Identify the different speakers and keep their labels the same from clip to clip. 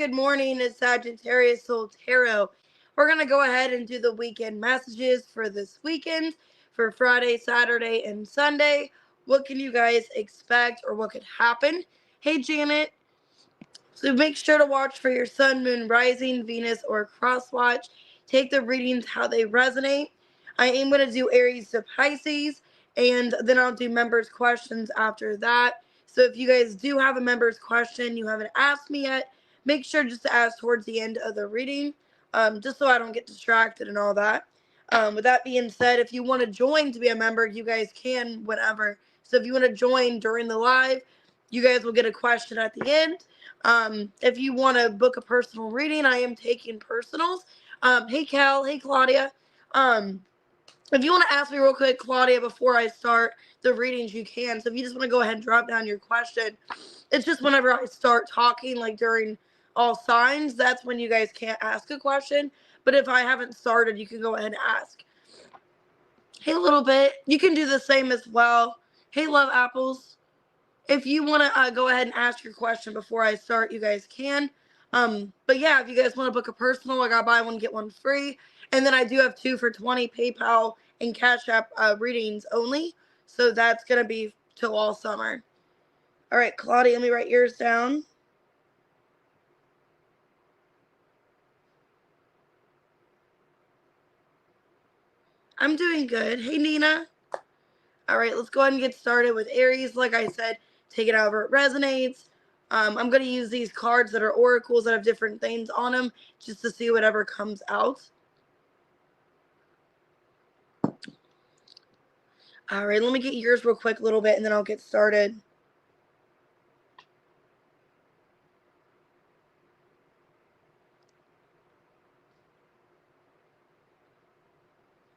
Speaker 1: good morning. It's Sagittarius Soul Tarot. We're going to go ahead and do the weekend messages for this weekend for Friday, Saturday, and Sunday. What can you guys expect or what could happen? Hey, Janet. So make sure to watch for your sun, moon, rising, Venus, or cross watch. Take the readings how they resonate. I am going to do Aries to Pisces, and then I'll do members' questions after that. So if you guys do have a member's question you haven't asked me yet, make sure just to ask towards the end of the reading, just so I don't get distracted and all that. With that being said, if you want to join to be a member, you guys can whenever. So if you want to join during the live, you guys will get a question at the end. If you want to book a personal reading, I am taking personals. Hey Cal, hey Claudia. If you want to ask me real quick, Claudia, before I start the readings, you can. So if you just want to go ahead and drop down your question, it's just whenever I start talking, like during all signs, that's when you guys can't ask a question. But if I haven't started, you can go ahead and ask. Hey, little bit. You can do the same as well. Hey, love apples. If you want to go ahead and ask your question before I start, you guys can. But yeah, if you guys want to book a personal, I got buy one, get one free. And then I do have 2 for $20 PayPal and Cash App readings only. So that's going to be till all summer. All right, Claudia, let me write yours down. I'm doing good. Hey, Nina. All right, let's go ahead and get started with Aries. Like I said, take it however it resonates. I'm going to use these cards that are oracles that have different things on them just to see whatever comes out. All right, let me get yours real quick a little bit, and then I'll get started.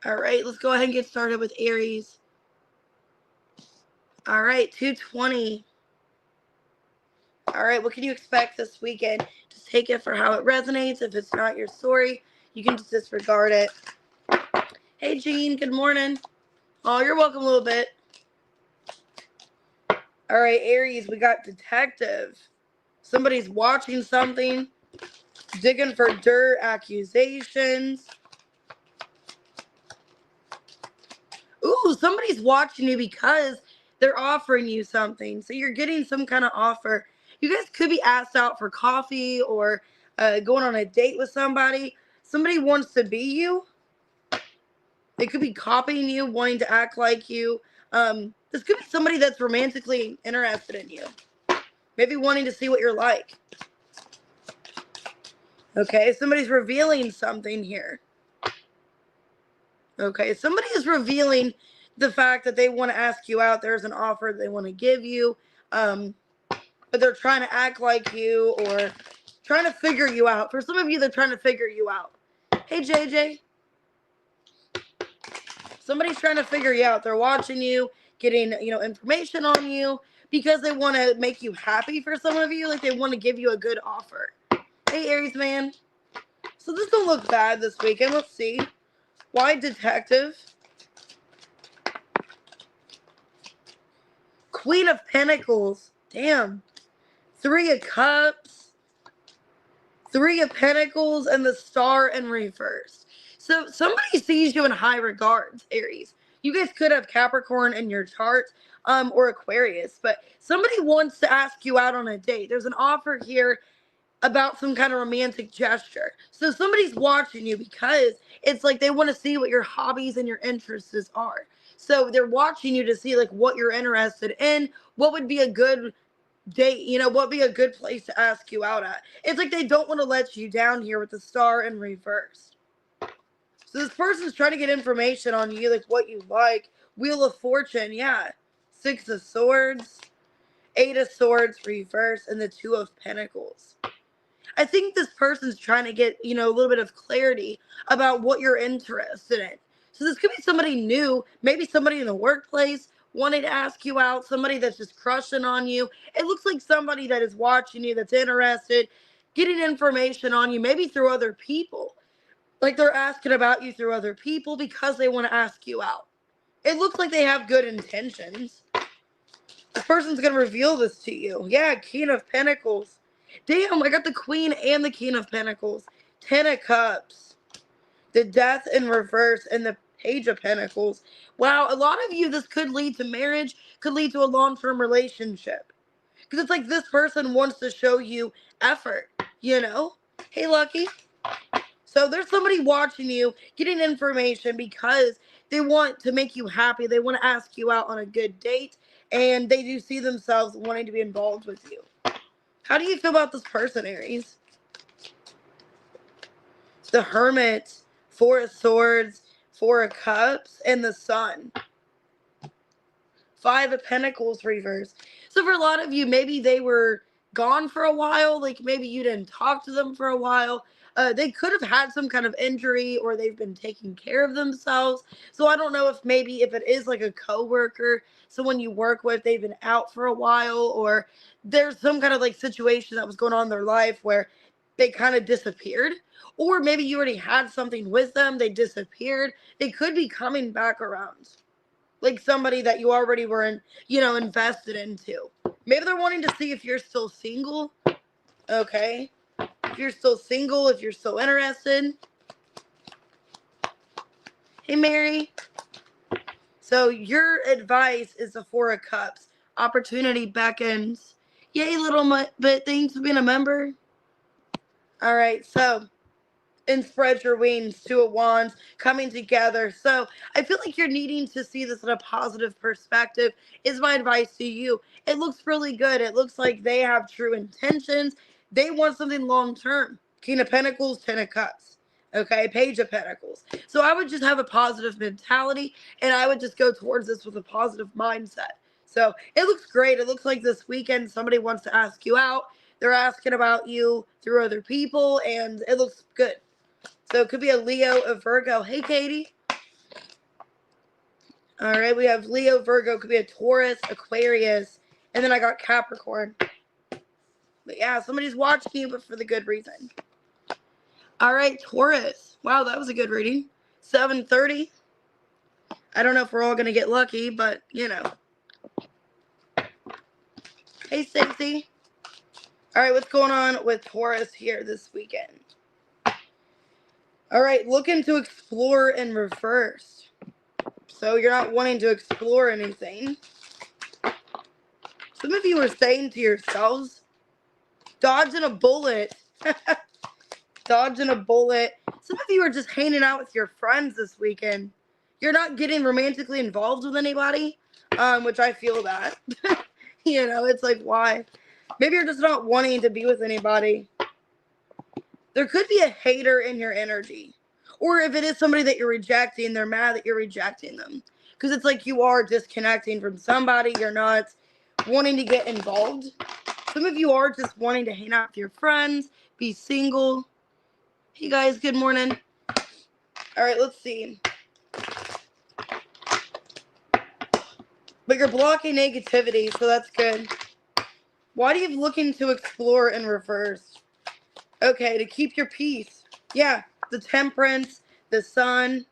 Speaker 1: All right, let's go ahead and get started with Aries. All right, 220. All right, what can you expect this weekend? Just take it for how it resonates. If it's not your story, you can just disregard it. Hey, Jean, good morning. Oh, you're welcome a little bit. All right, Aries, we got detective. Somebody's watching something, digging for dirt, accusations. Ooh, somebody's watching you because they're offering you something. So you're getting some kind of offer. You guys could be asked out for coffee or going on a date with somebody. Somebody wants to be you. They could be copying you, wanting to act like you. This could be somebody that's romantically interested in you. Maybe wanting to see what you're like. Okay, somebody's revealing something here. Okay, somebody is revealing the fact that they want to ask you out. There's an offer they want to give you, but they're trying to act like you or trying to figure you out. For some of you, they're trying to figure you out. Hey, JJ. Somebody's trying to figure you out. They're watching you, getting, information on you because they want to make you happy. For some of you, like they want to give you a good offer. Hey, Aries man. So this don't look bad this weekend. Let's see. Why detective? Queen of Pentacles. Damn. 3 of Cups. 3 of Pentacles and the Star in reverse. So somebody sees you in high regards, Aries. You guys could have Capricorn in your chart, or Aquarius, but somebody wants to ask you out on a date. There's an offer here about some kind of romantic gesture. So somebody's watching you because it's like they want to see what your hobbies and your interests are. So they're watching you to see like what you're interested in, what would be a good date, what would be a good place to ask you out at. It's like they don't want to let you down here with the Star in reverse. So this person's trying to get information on you, like what you like. Wheel of Fortune, yeah. 6 of Swords, 8 of Swords reverse, and the 2 of Pentacles. I think this person's trying to get, a little bit of clarity about what you're interested in. So this could be somebody new, maybe somebody in the workplace wanting to ask you out, somebody that's just crushing on you. It looks like somebody that is watching you, that's interested, getting information on you, maybe through other people. Like they're asking about you through other people because they want to ask you out. It looks like they have good intentions. This person's going to reveal this to you. Yeah, King of Pentacles. Damn, I got the Queen and the King of Pentacles. 10 of Cups. The Death in reverse and the Page of Pentacles. Wow, a lot of you, this could lead to marriage, could lead to a long-term relationship. Because it's like this person wants to show you effort, you know? Hey, Lucky. So there's somebody watching you, getting information because they want to make you happy. They want to ask you out on a good date, and they do see themselves wanting to be involved with you. How do you feel about this person, Aries? The Hermit, 4 of Swords, 4 of Cups, and the Sun. 5 of Pentacles reverse. So for a lot of you, maybe they were gone for a while. Like maybe you didn't talk to them for a while. They could have had some kind of injury or they've been taking care of themselves. So I don't know if maybe if it is like a coworker, someone you work with, they've been out for a while, or there's some kind of like situation that was going on in their life where they kind of disappeared. Or maybe you already had something with them, they disappeared. They could be coming back around. Like somebody that you already were invested into. Maybe they're wanting to see if you're still single. Okay. If you're still single, if you're still interested. Hey, Mary. So your advice is the 4 of Cups. Opportunity beckons. Yay, little bit. Thanks for being a member. All right, so and spread your wings, 2 of Wands coming together. So I feel like you're needing to see this in a positive perspective is my advice to you. It looks really good. It looks like they have true intentions. They want something long term. King of Pentacles, 10 of Cups. Okay, Page of Pentacles. So I would just have a positive mentality and I would just go towards this with a positive mindset. So it looks great. It looks like this weekend somebody wants to ask you out. They're asking about you through other people and it looks good. So it could be a Leo, a Virgo. Hey, Katie. All right, we have Leo, Virgo. Could be a Taurus, Aquarius. And then I got Capricorn. But yeah, somebody's watching you, but for the good reason. All right, Taurus. Wow, that was a good reading. 7:30. I don't know if we're all going to get lucky, but, you know. Hey, Stacey. All right, what's going on with Taurus here this weekend? All right, looking to explore in reverse. So you're not wanting to explore anything. Some of you are saying to yourselves, dodging a bullet. Dodging a bullet. Some of you are just hanging out with your friends this weekend. You're not getting romantically involved with anybody, which I feel that. You know, it's like, why? Maybe you're just not wanting to be with anybody. There could be a hater in your energy. Or if it is somebody that you're rejecting, they're mad that you're rejecting them. Because it's like you are disconnecting from somebody. You're not wanting to get involved. Some of you are just wanting to hang out with your friends, be single. Hey guys, good morning. All right, let's see. But you're blocking negativity, so that's good. Why do you looking to explore in reverse? Okay, to keep your peace. Yeah, the Temperance, the Sun,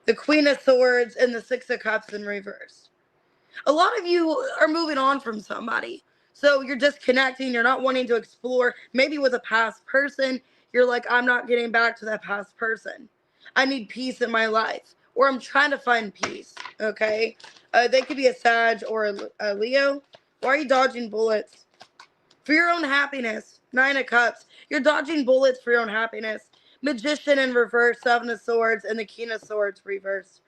Speaker 1: the Queen of Swords, and the 6 of Cups in reverse. A lot of you are moving on from somebody. So you're disconnecting. You're not wanting to explore. Maybe with a past person, you're like, I'm not getting back to that past person. I need peace in my life. Or I'm trying to find peace. Okay? They could be a Sag or a Leo. Why are you dodging bullets? For your own happiness. 9 of Cups. You're dodging bullets for your own happiness. Magician in reverse. 7 of Swords. And the King of Swords reverse.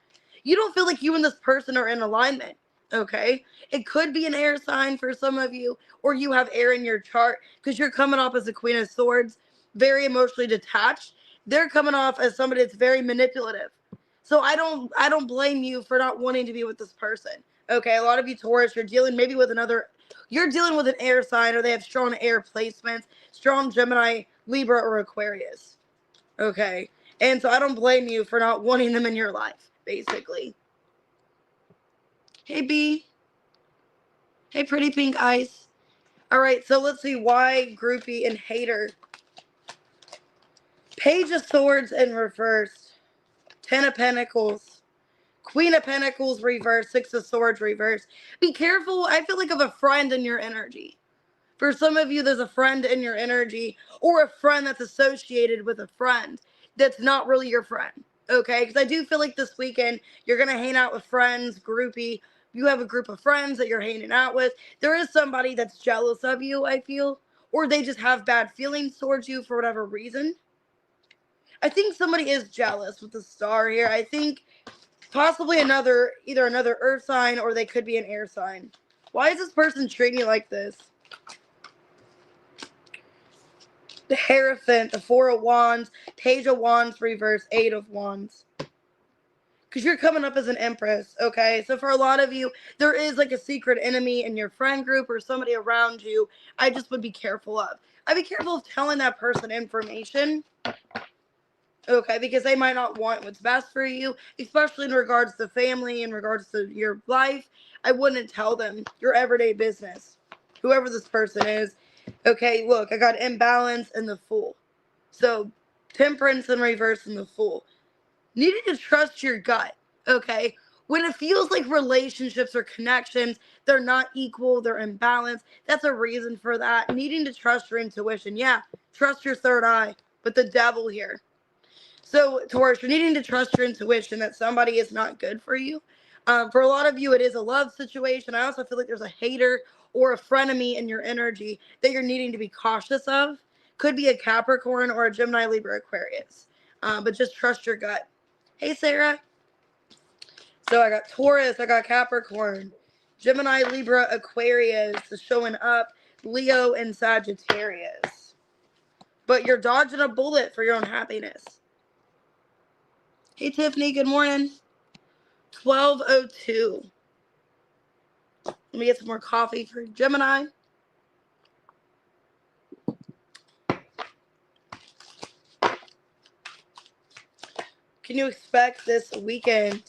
Speaker 1: You don't feel like you and this person are in alignment. Okay, it could be an air sign for some of you, or you have air in your chart because you're coming off as a Queen of Swords, very emotionally detached. They're coming off as somebody that's very manipulative. So I don't blame you for not wanting to be with this person. Okay, a lot of you Taurus, you're dealing maybe with you're dealing with an air sign, or they have strong air placements, strong Gemini, Libra, or Aquarius. Okay, and so I don't blame you for not wanting them in your life, basically. Hey, B. Hey, pretty pink eyes. All right, so let's see why groupie and hater. Page of Swords in reverse. 10 of Pentacles. Queen of Pentacles reverse. 6 of Swords reverse. Be careful, I feel like, of a friend in your energy. For some of you, there's a friend in your energy, or a friend that's associated with a friend that's not really your friend. Okay, because I do feel like this weekend you're gonna hang out with friends, groupie. You have a group of friends that you're hanging out with. There is somebody that's jealous of you, I feel, or they just have bad feelings towards you for whatever reason. I think somebody is jealous with the star here. I think possibly either another earth sign, or they could be an air sign. Why is this person treating you like this? The Hierophant, the Four of Wands, Page of Wands reverse, Eight of Wands. Because you're coming up as an Empress, okay? So for a lot of you, there is like a secret enemy in your friend group or somebody around you. I just would be careful of. I'd be careful of telling that person information, okay? Because they might not want what's best for you, especially in regards to family, in regards to your life. I wouldn't tell them your everyday business, whoever this person is. Okay, look, I got imbalance and the Fool. So, Temperance in reverse and the Fool. Needing to trust your gut, okay? When it feels like relationships or connections, they're not equal, they're imbalanced, that's a reason for that. Needing to trust your intuition. Yeah, trust your third eye, but the devil here. So, Taurus, you're needing to trust your intuition that somebody is not good for you. For a lot of you, it is a love situation. I also feel like there's a hater or a frenemy in your energy that you're needing to be cautious of. Could be a Capricorn or a Gemini, Libra, Aquarius. But just trust your gut. Hey, Sarah. So I got Taurus, I got Capricorn, Gemini, Libra, Aquarius is showing up, Leo, and Sagittarius. But you're dodging a bullet for your own happiness. Hey, Tiffany, good morning. 12:02. Let me get some more coffee for Gemini. Can you expect this weekend?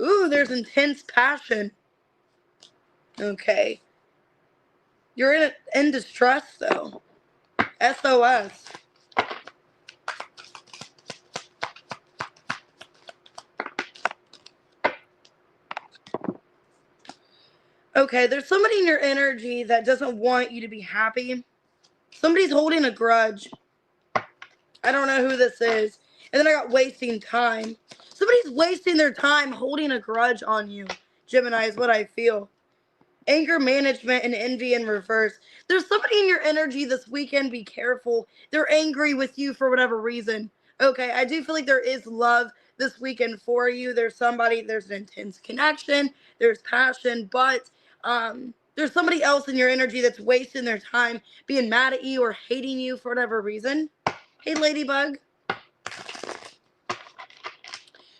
Speaker 1: Ooh, there's intense passion. Okay. You're in distress, though. SOS. Okay, there's somebody in your energy that doesn't want you to be happy. Somebody's holding a grudge. I don't know who this is. And then I got wasting time. Somebody's wasting their time holding a grudge on you. Gemini is what I feel. Anger management and envy in reverse. There's somebody in your energy this weekend. Be careful. They're angry with you for whatever reason. Okay, I do feel like there is love this weekend for you. There's an intense connection. There's passion, but there's somebody else in your energy that's wasting their time being mad at you or hating you for whatever reason. Hey, Ladybug.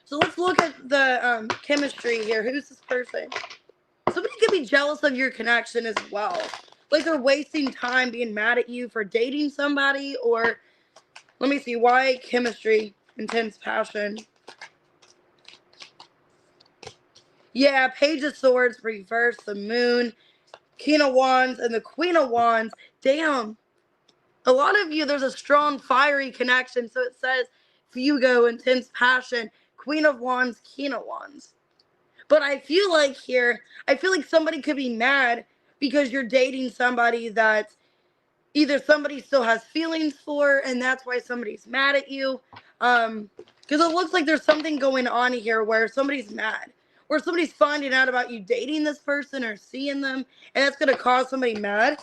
Speaker 1: So let's look at the chemistry here. Who's this person? Somebody could be jealous of your connection as well. Like they're wasting time being mad at you for dating somebody, or let me see, why chemistry, intense passion. Yeah, Page of Swords, reverse, the Moon, King of Wands, and the Queen of Wands. Damn. A lot of you, there's a strong, fiery connection. So it says Fugo, intense passion, Queen of Wands, King of Wands. But I feel like somebody could be mad because you're dating somebody that either somebody still has feelings for, and that's why somebody's mad at you. Because it looks like there's something going on here where somebody's mad, or somebody's finding out about you dating this person or seeing them, and that's going to cause somebody mad.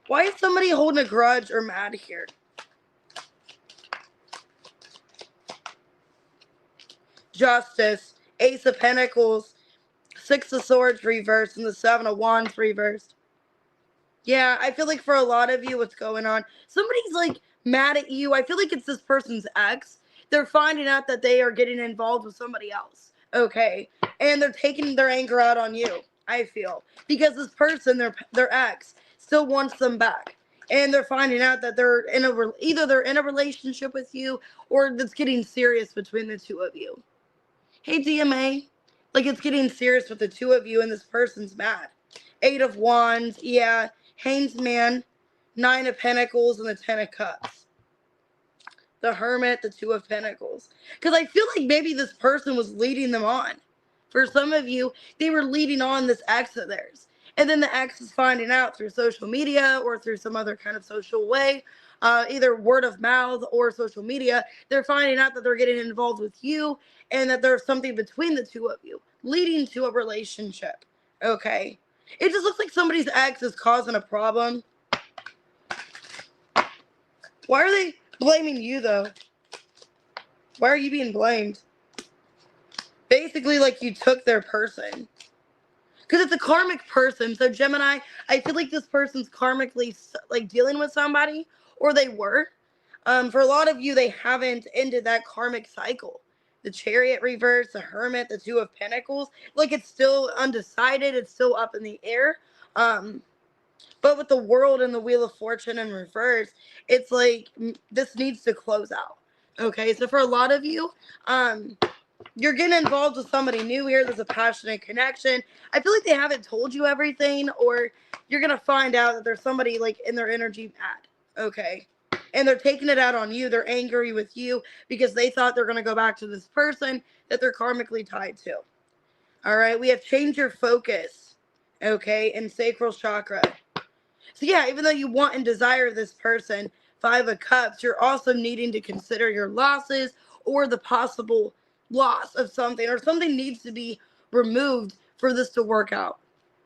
Speaker 1: Why is somebody holding a grudge or mad here? Justice, Ace of Pentacles, Six of Swords reversed, and the Seven of Wands reversed. Yeah, I feel like for a lot of you, what's going on? Somebody's like mad at you. I feel like it's this person's ex. They're finding out that they are getting involved with somebody else. Okay. And they're taking their anger out on you, I feel. Because this person, their ex, still wants them back. And they're finding out that either they're in a relationship with you, or it's getting serious between the two of you. Hey, DMA. Like it's getting serious with the two of you, and this person's mad. Eight of Wands, yeah. Hanged Man, Nine of Pentacles, and the Ten of Cups. The Hermit, the Two of Pentacles. Because I feel like maybe this person was leading them on. For some of you, they were leading on this ex of theirs. And then the ex is finding out through social media or through some other kind of social way, either word of mouth or social media. They're finding out that they're getting involved with you and that there's something between the two of you leading to a relationship. Okay. It just looks like somebody's ex is causing a problem. Why are they blaming you, though? Why are you being blamed? Basically, like you took their person. Because it's a karmic person. So, Gemini, I feel like this person's karmically, like, dealing with somebody, or they were. For a lot of you, they haven't ended that karmic cycle. The Chariot reverse, the Hermit, the Two of Pentacles. Like, it's still undecided. It's still up in the air. But with the World and the Wheel of Fortune in reverse, it's like this needs to close out. Okay, so for a lot of you, you're getting involved with somebody new here. There's a passionate connection. I feel like they haven't told you everything, or you're going to find out that there's somebody like in their energy mad. Okay, and they're taking it out on you. They're angry with you because they thought they're going to go back to this person that they're karmically tied to. All right, we have change your focus. Okay, and sacral chakra. So yeah, even though you want and desire this person, Five of Cups, you're also needing to consider your losses or the possible loss of something, or something needs to be removed for this to work out.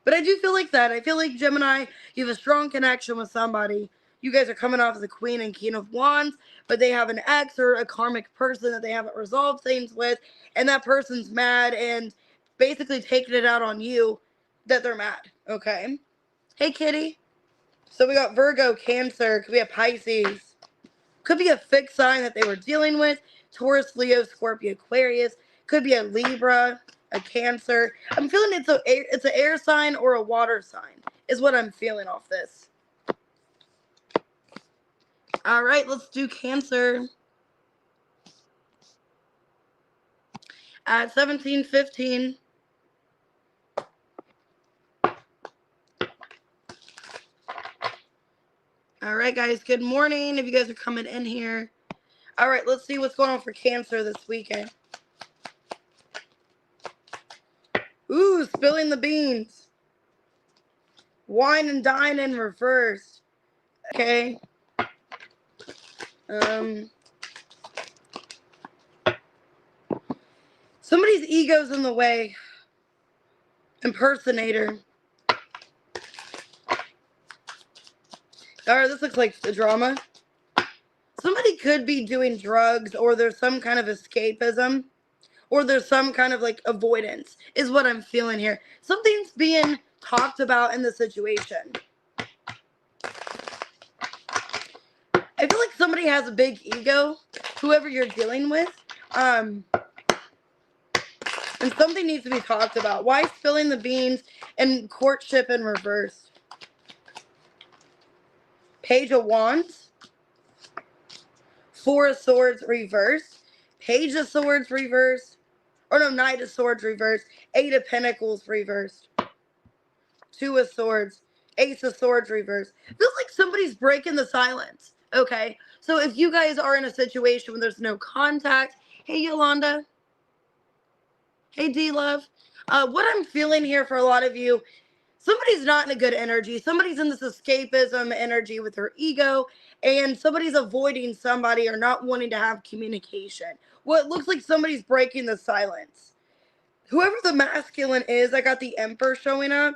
Speaker 1: But I do feel like that. I feel like, Gemini, you have a strong connection with somebody. You guys are coming off the Queen and King of Wands, but they have an ex or a karmic person that they haven't resolved things with, and that person's mad and basically taking it out on you that they're mad. Okay? Hey, kitty. So we got Virgo, Cancer, could be a Pisces, could be a fixed sign that they were dealing with, Taurus, Leo, Scorpio, Aquarius, could be a Libra, a Cancer. I'm feeling it's an air sign or a water sign is what I'm feeling off this. All right, let's do Cancer. At 17:15. All right, guys, good morning if you guys are coming in here. All right, let's see what's going on for Cancer this weekend. Ooh, spilling the beans. Wine and dine in reverse. Okay. Somebody's ego's in the way. Impersonator. Alright, this looks like a drama. Somebody could be doing drugs, or there's some kind of escapism, or there's some kind of like avoidance, is what I'm feeling here. Something's being talked about in the situation. I feel like somebody has a big ego, whoever you're dealing with. And something needs to be talked about. Why spilling the beans and courtship in reverse? Page of Wands. Four of Swords reverse. Page of Swords reverse. Or no, Knight of Swords reverse. Eight of Pentacles reversed. Two of Swords. Ace of Swords reverse. Feels like somebody's breaking the silence. Okay, so if you guys are in a situation where there's no contact. Hey, Yolanda. Hey, D-Love. What I'm feeling here for a lot of you, somebody's not in a good energy. Somebody's in this escapism energy with their ego, and somebody's avoiding somebody or not wanting to have communication. Well, it looks like somebody's breaking the silence. Whoever the masculine is, I got the Emperor showing up.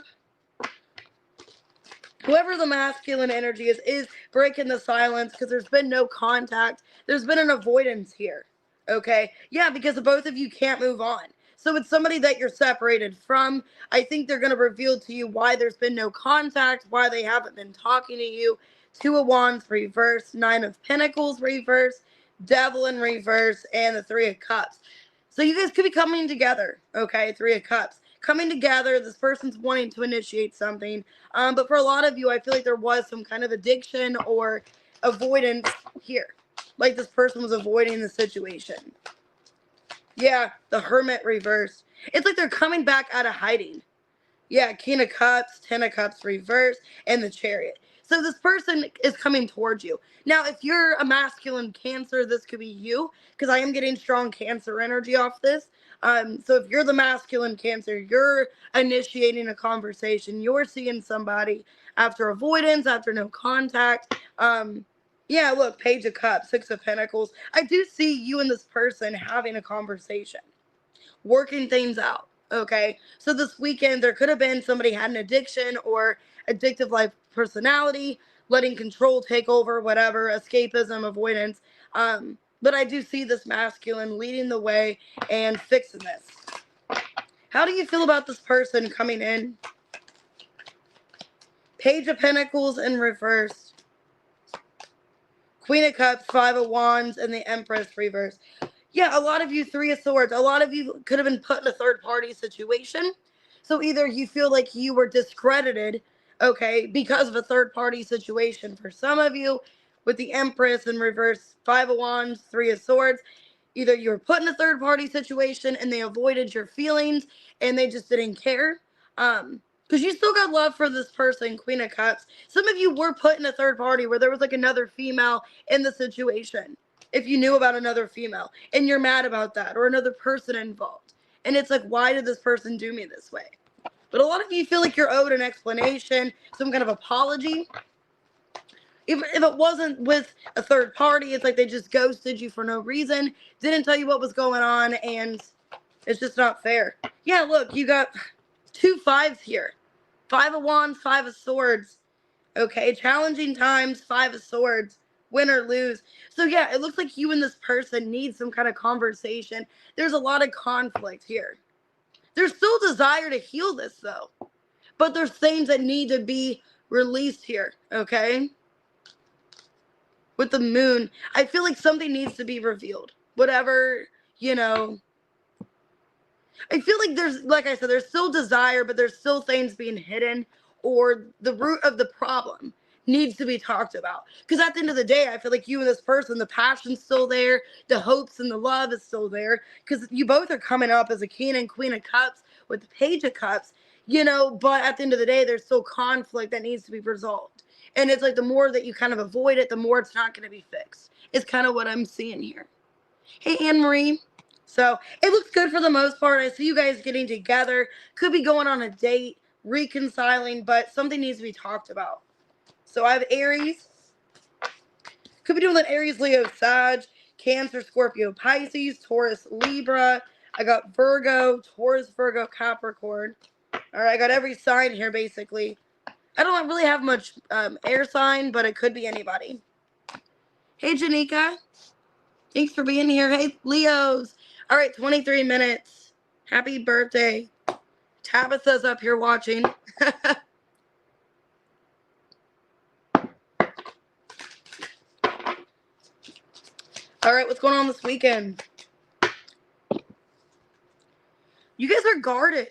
Speaker 1: Whoever the masculine energy is breaking the silence because there's been no contact. There's been an avoidance here. Okay? Yeah, because the both of you can't move on. So it's somebody that you're separated from. I think they're going to reveal to you why there's been no contact, why they haven't been talking to you. Two of Wands reverse, Nine of Pentacles reverse, Devil in reverse, and the Three of Cups. So you guys could be coming together, okay? Three of Cups. Coming together, this person's wanting to initiate something. But for a lot of you, I feel like there was some kind of addiction or avoidance here. Like this person was avoiding the situation. Yeah, the Hermit reverse. It's like they're coming back out of hiding. Yeah, King of Cups, Ten of Cups reverse, and the Chariot. So this person is coming towards you. Now, if you're a masculine Cancer, this could be you, because I am getting strong Cancer energy off this. So if you're the masculine Cancer, you're initiating a conversation. You're seeing somebody after avoidance, after no contact. Yeah, look, Page of Cups, Six of Pentacles. I do see you and this person having a conversation, working things out. Okay, so this weekend there could have been somebody had an addiction or addictive life personality, letting control take over, whatever, escapism, avoidance. But I do see this masculine leading the way and fixing this. How do you feel about this person coming in? Page of Pentacles in reverse, Queen of Cups, Five of Wands, and the Empress reverse. Yeah, a lot of you, Three of Swords. A lot of you could have been put in a third-party situation. So either you feel like you were discredited, okay, because of a third-party situation. For some of you, with the Empress in reverse, Five of Wands, Three of Swords, either you were put in a third-party situation and they avoided your feelings and they just didn't care. Because you still got love for this person, Queen of Cups. Some of you were put in a third party where there was like another female in the situation. If you knew about another female and you're mad about that, or another person involved. And it's like, why did this person do me this way? But a lot of you feel like you're owed an explanation, some kind of apology. If it wasn't with a third party, it's like they just ghosted you for no reason, didn't tell you what was going on, and it's just not fair. Yeah, look, you got 2 5s here. Five of Wands, Five of Swords. Okay, challenging times, Five of Swords. Win or lose. So yeah, it looks like you and this person need some kind of conversation. There's a lot of conflict here. There's still desire to heal this though. But there's things that need to be released here, okay? With the Moon, I feel like something needs to be revealed. Whatever, you know. I feel like there's, like I said, there's still desire, but there's still things being hidden, or the root of the problem needs to be talked about. Because at the end of the day, I feel like you and this person, the passion's still there, the hopes and the love is still there, because you both are coming up as a king and queen of cups with the page of cups, you know, but at the end of the day, there's still conflict that needs to be resolved. And it's like the more that you kind of avoid it, the more it's not going to be fixed. It's kind of what I'm seeing here. Hey, Anne-Marie. So it looks good for the most part. I see you guys getting together. Could be going on a date, reconciling, but something needs to be talked about. So I have Aries. Could be doing an Aries, Leo, Sag, Cancer, Scorpio, Pisces, Taurus, Libra. I got Virgo, Taurus, Virgo, Capricorn. All right, I got every sign here basically. I don't really have much air sign, but it could be anybody. Hey, Janika. Thanks for being here. Hey, Leos. All right, 23 minutes. Happy birthday. Tabitha's up here watching. All right, what's going on this weekend? You guys are guarded.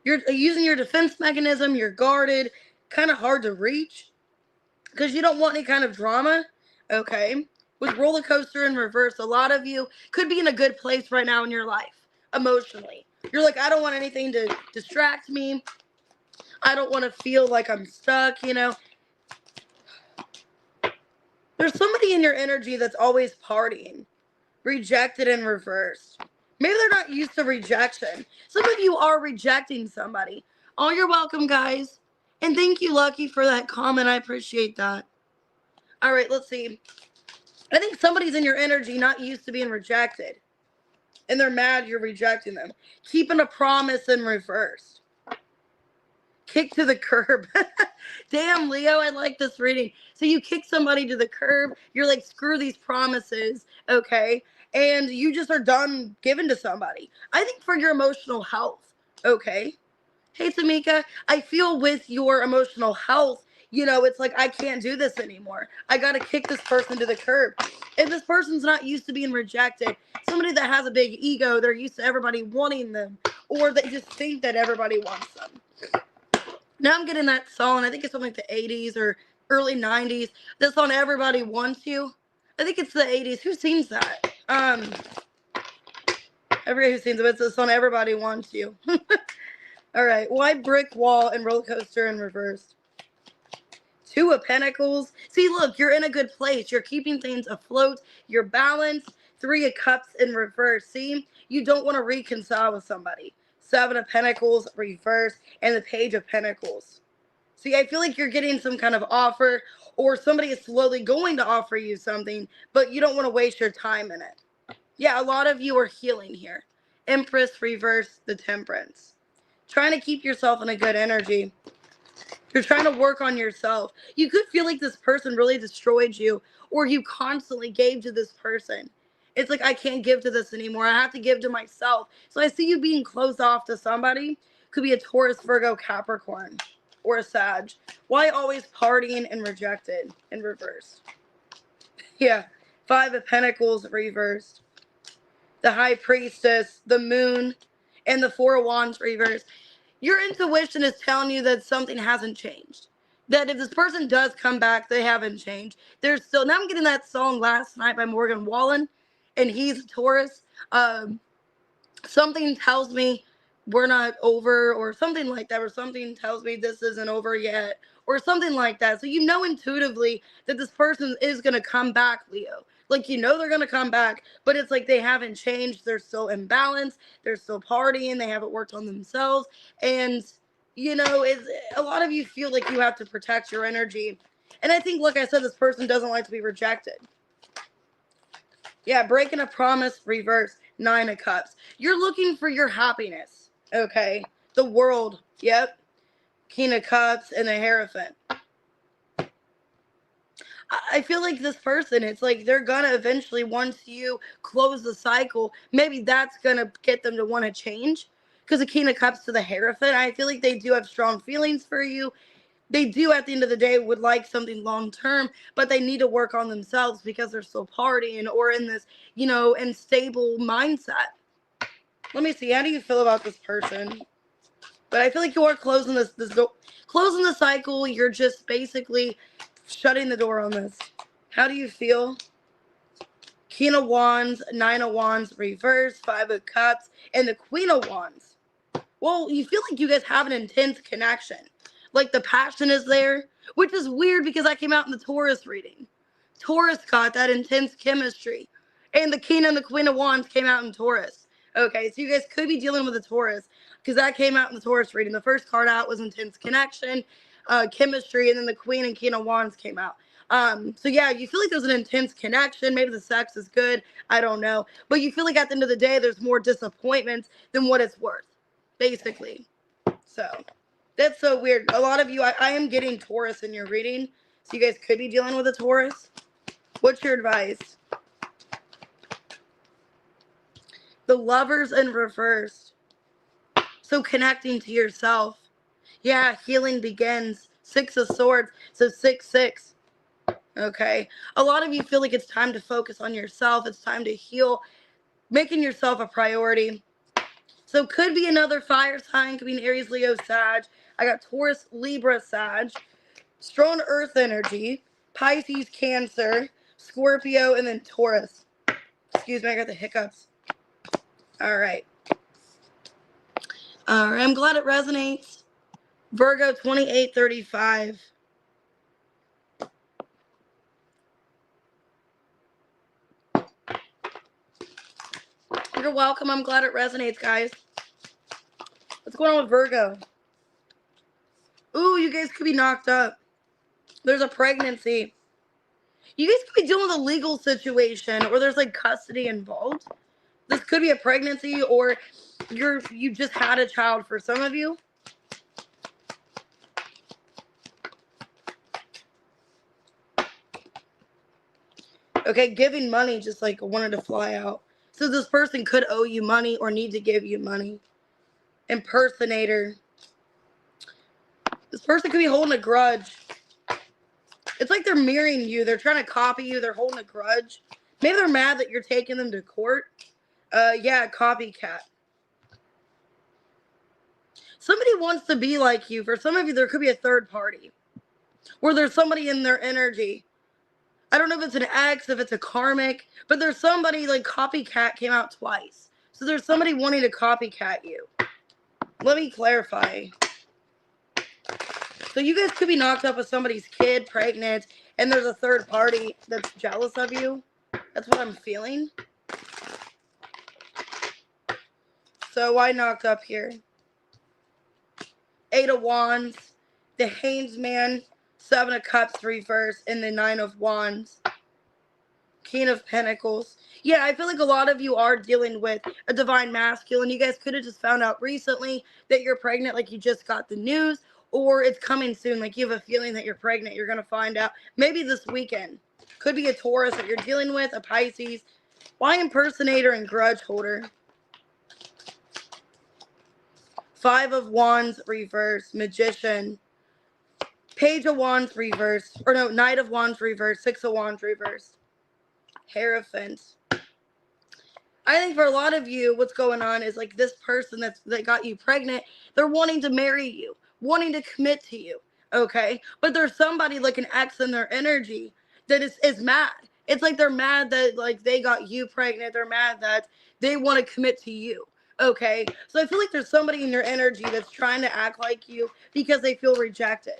Speaker 1: You're using your defense mechanism. You're guarded. Kind of hard to reach because you don't want any kind of drama. Okay. With roller coaster in reverse, a lot of you could be in a good place right now in your life, emotionally. You're like, I don't want anything to distract me. I don't want to feel like I'm stuck, you know. There's somebody in your energy that's always partying, rejected and reversed. Maybe they're not used to rejection. Some of you are rejecting somebody. Oh, you're welcome, guys. And thank you, Lucky, for that comment. I appreciate that. All right, let's see. I think somebody's in your energy not used to being rejected. And they're mad you're rejecting them. Keeping a promise in reverse. Kick to the curb. Damn, Leo, I like this reading. So you kick somebody to the curb. You're like, screw these promises, okay? And you just are done giving to somebody. I think for your emotional health, okay? Hey, Tamika, I feel with your emotional health, you know, it's like, I can't do this anymore. I got to kick this person to the curb. If this person's not used to being rejected, somebody that has a big ego, they're used to everybody wanting them, or they just think that everybody wants them. Now I'm getting that song, I think it's from like the 80s or early 90s. That song, Everybody Wants You. I think it's the 80s. Who sings that? Everybody who sings it, it's the song Everybody Wants You. All right, why brick wall and roller coaster in reverse? Two of Pentacles. See, look, you're in a good place. You're keeping things afloat. You're balanced. Three of Cups in reverse. See, you don't want to reconcile with somebody. Seven of Pentacles reverse and the Page of Pentacles. See, I feel like you're getting some kind of offer, or somebody is slowly going to offer you something, but you don't want to waste your time in it. Yeah, a lot of you are healing here. Empress reverse, the Temperance. Trying to keep yourself in a good energy. You're trying to work on yourself. You could feel like this person really destroyed you, or you constantly gave to this person. It's like, I can't give to this anymore. I have to give to myself. So I see you being closed off to somebody. Could be a Taurus, Virgo, Capricorn, or a Sag. Why always partying and rejected in reverse? Yeah, Five of Pentacles reversed. The High Priestess, the Moon, and the Four of Wands reversed. Your intuition is telling you that something hasn't changed. That if this person does come back, they haven't changed. There's still, now I'm getting that song Last Night by Morgan Wallen, and he's a Taurus. Something tells me we're not over, or something like that, or something tells me this isn't over yet, or something like that. So you know intuitively that this person is going to come back, Leo. Like, you know they're going to come back, but it's like they haven't changed. They're still imbalanced. They're still partying. They haven't worked on themselves. And, you know, a lot of you feel like you have to protect your energy. And I think, like I said, this person doesn't like to be rejected. Yeah, breaking a promise, reverse, Nine of Cups. You're looking for your happiness, okay? The World, yep. King of Cups and the Hierophant. I feel like this person, it's like they're gonna eventually, once you close the cycle, maybe that's gonna get them to want to change. Because the King of Cups to the Hierophant, I feel like they do have strong feelings for you. They do, at the end of the day, would like something long term, but they need to work on themselves because they're still partying or in this, you know, unstable mindset. Let me see. How do you feel about this person? But I feel like you are closing closing the cycle. You're just basically shutting the door on this. How do you feel? King of Wands, Nine of Wands, reverse, Five of Cups, and the Queen of Wands. Well, you feel like you guys have an intense connection. Like the passion is there, which is weird because I came out in the Taurus reading. Taurus got that intense chemistry. And the King and the Queen of Wands came out in Taurus. Okay, so you guys could be dealing with a Taurus because that came out in the Taurus reading. The first card out was intense connection, chemistry, and then the Queen and King of Wands came out. So yeah, you feel like there's an intense connection. Maybe the sex is good. I don't know. But you feel like at the end of the day, there's more disappointments than what it's worth, basically. So that's so weird. A lot of you, I am getting Taurus in your reading. So you guys could be dealing with a Taurus. What's your advice? The Lovers in reverse. So connecting to yourself. Yeah, healing begins. Six of Swords. So 6-6. Okay. A lot of you feel like it's time to focus on yourself. It's time to heal. Making yourself a priority. So could be another fire sign. Could be an Aries, Leo, Sag. I got Taurus, Libra, Sag. Strong earth energy. Pisces, Cancer. Scorpio, and then Taurus. Excuse me, I got the hiccups. All right. All right, I'm glad it resonates. Virgo 2835. You're welcome. I'm glad it resonates, guys. What's going on with Virgo? Ooh, you guys could be knocked up. There's a pregnancy. You guys could be dealing with a legal situation, or there's like custody involved. This could be a pregnancy, or you just had a child for some of you. Okay, giving money just like wanted to fly out. So this person could owe you money or need to give you money. Impersonator. This person could be holding a grudge. It's like they're mirroring you. They're trying to copy you. They're holding a grudge. Maybe they're mad that you're taking them to court. Yeah, copycat. Somebody wants to be like you. For some of you, there could be a third party. Where there's somebody in their energy. I don't know if it's an ex, if it's a karmic. But there's somebody, like copycat came out twice. So there's somebody wanting to copycat you. Let me clarify. So you guys could be knocked up with somebody's kid, pregnant, and there's a third party that's jealous of you. That's what I'm feeling. So why knocked up here? 8 of Wands, the Hanged Man, 7 of Cups reverse, and the 9 of Wands. King of Pentacles. Yeah, I feel like a lot of you are dealing with a divine masculine. You guys could have just found out recently that you're pregnant, like you just got the news, or it's coming soon, like you have a feeling that you're pregnant. You're going to find out maybe this weekend. Could be a Taurus that you're dealing with, a Pisces. Why impersonator and grudge holder? 5 of Wands reverse, Magician. Page of Wands reverse, or no, Knight of Wands reverse, 6 of Wands reverse. Hierophant. I think for a lot of you, what's going on is like this person that got you pregnant, they're wanting to marry you, wanting to commit to you, okay? But there's somebody like an ex in their energy that is mad. It's like they're mad that like they got you pregnant. They're mad that they want to commit to you, okay? So I feel like there's somebody in your energy that's trying to act like you because they feel rejected.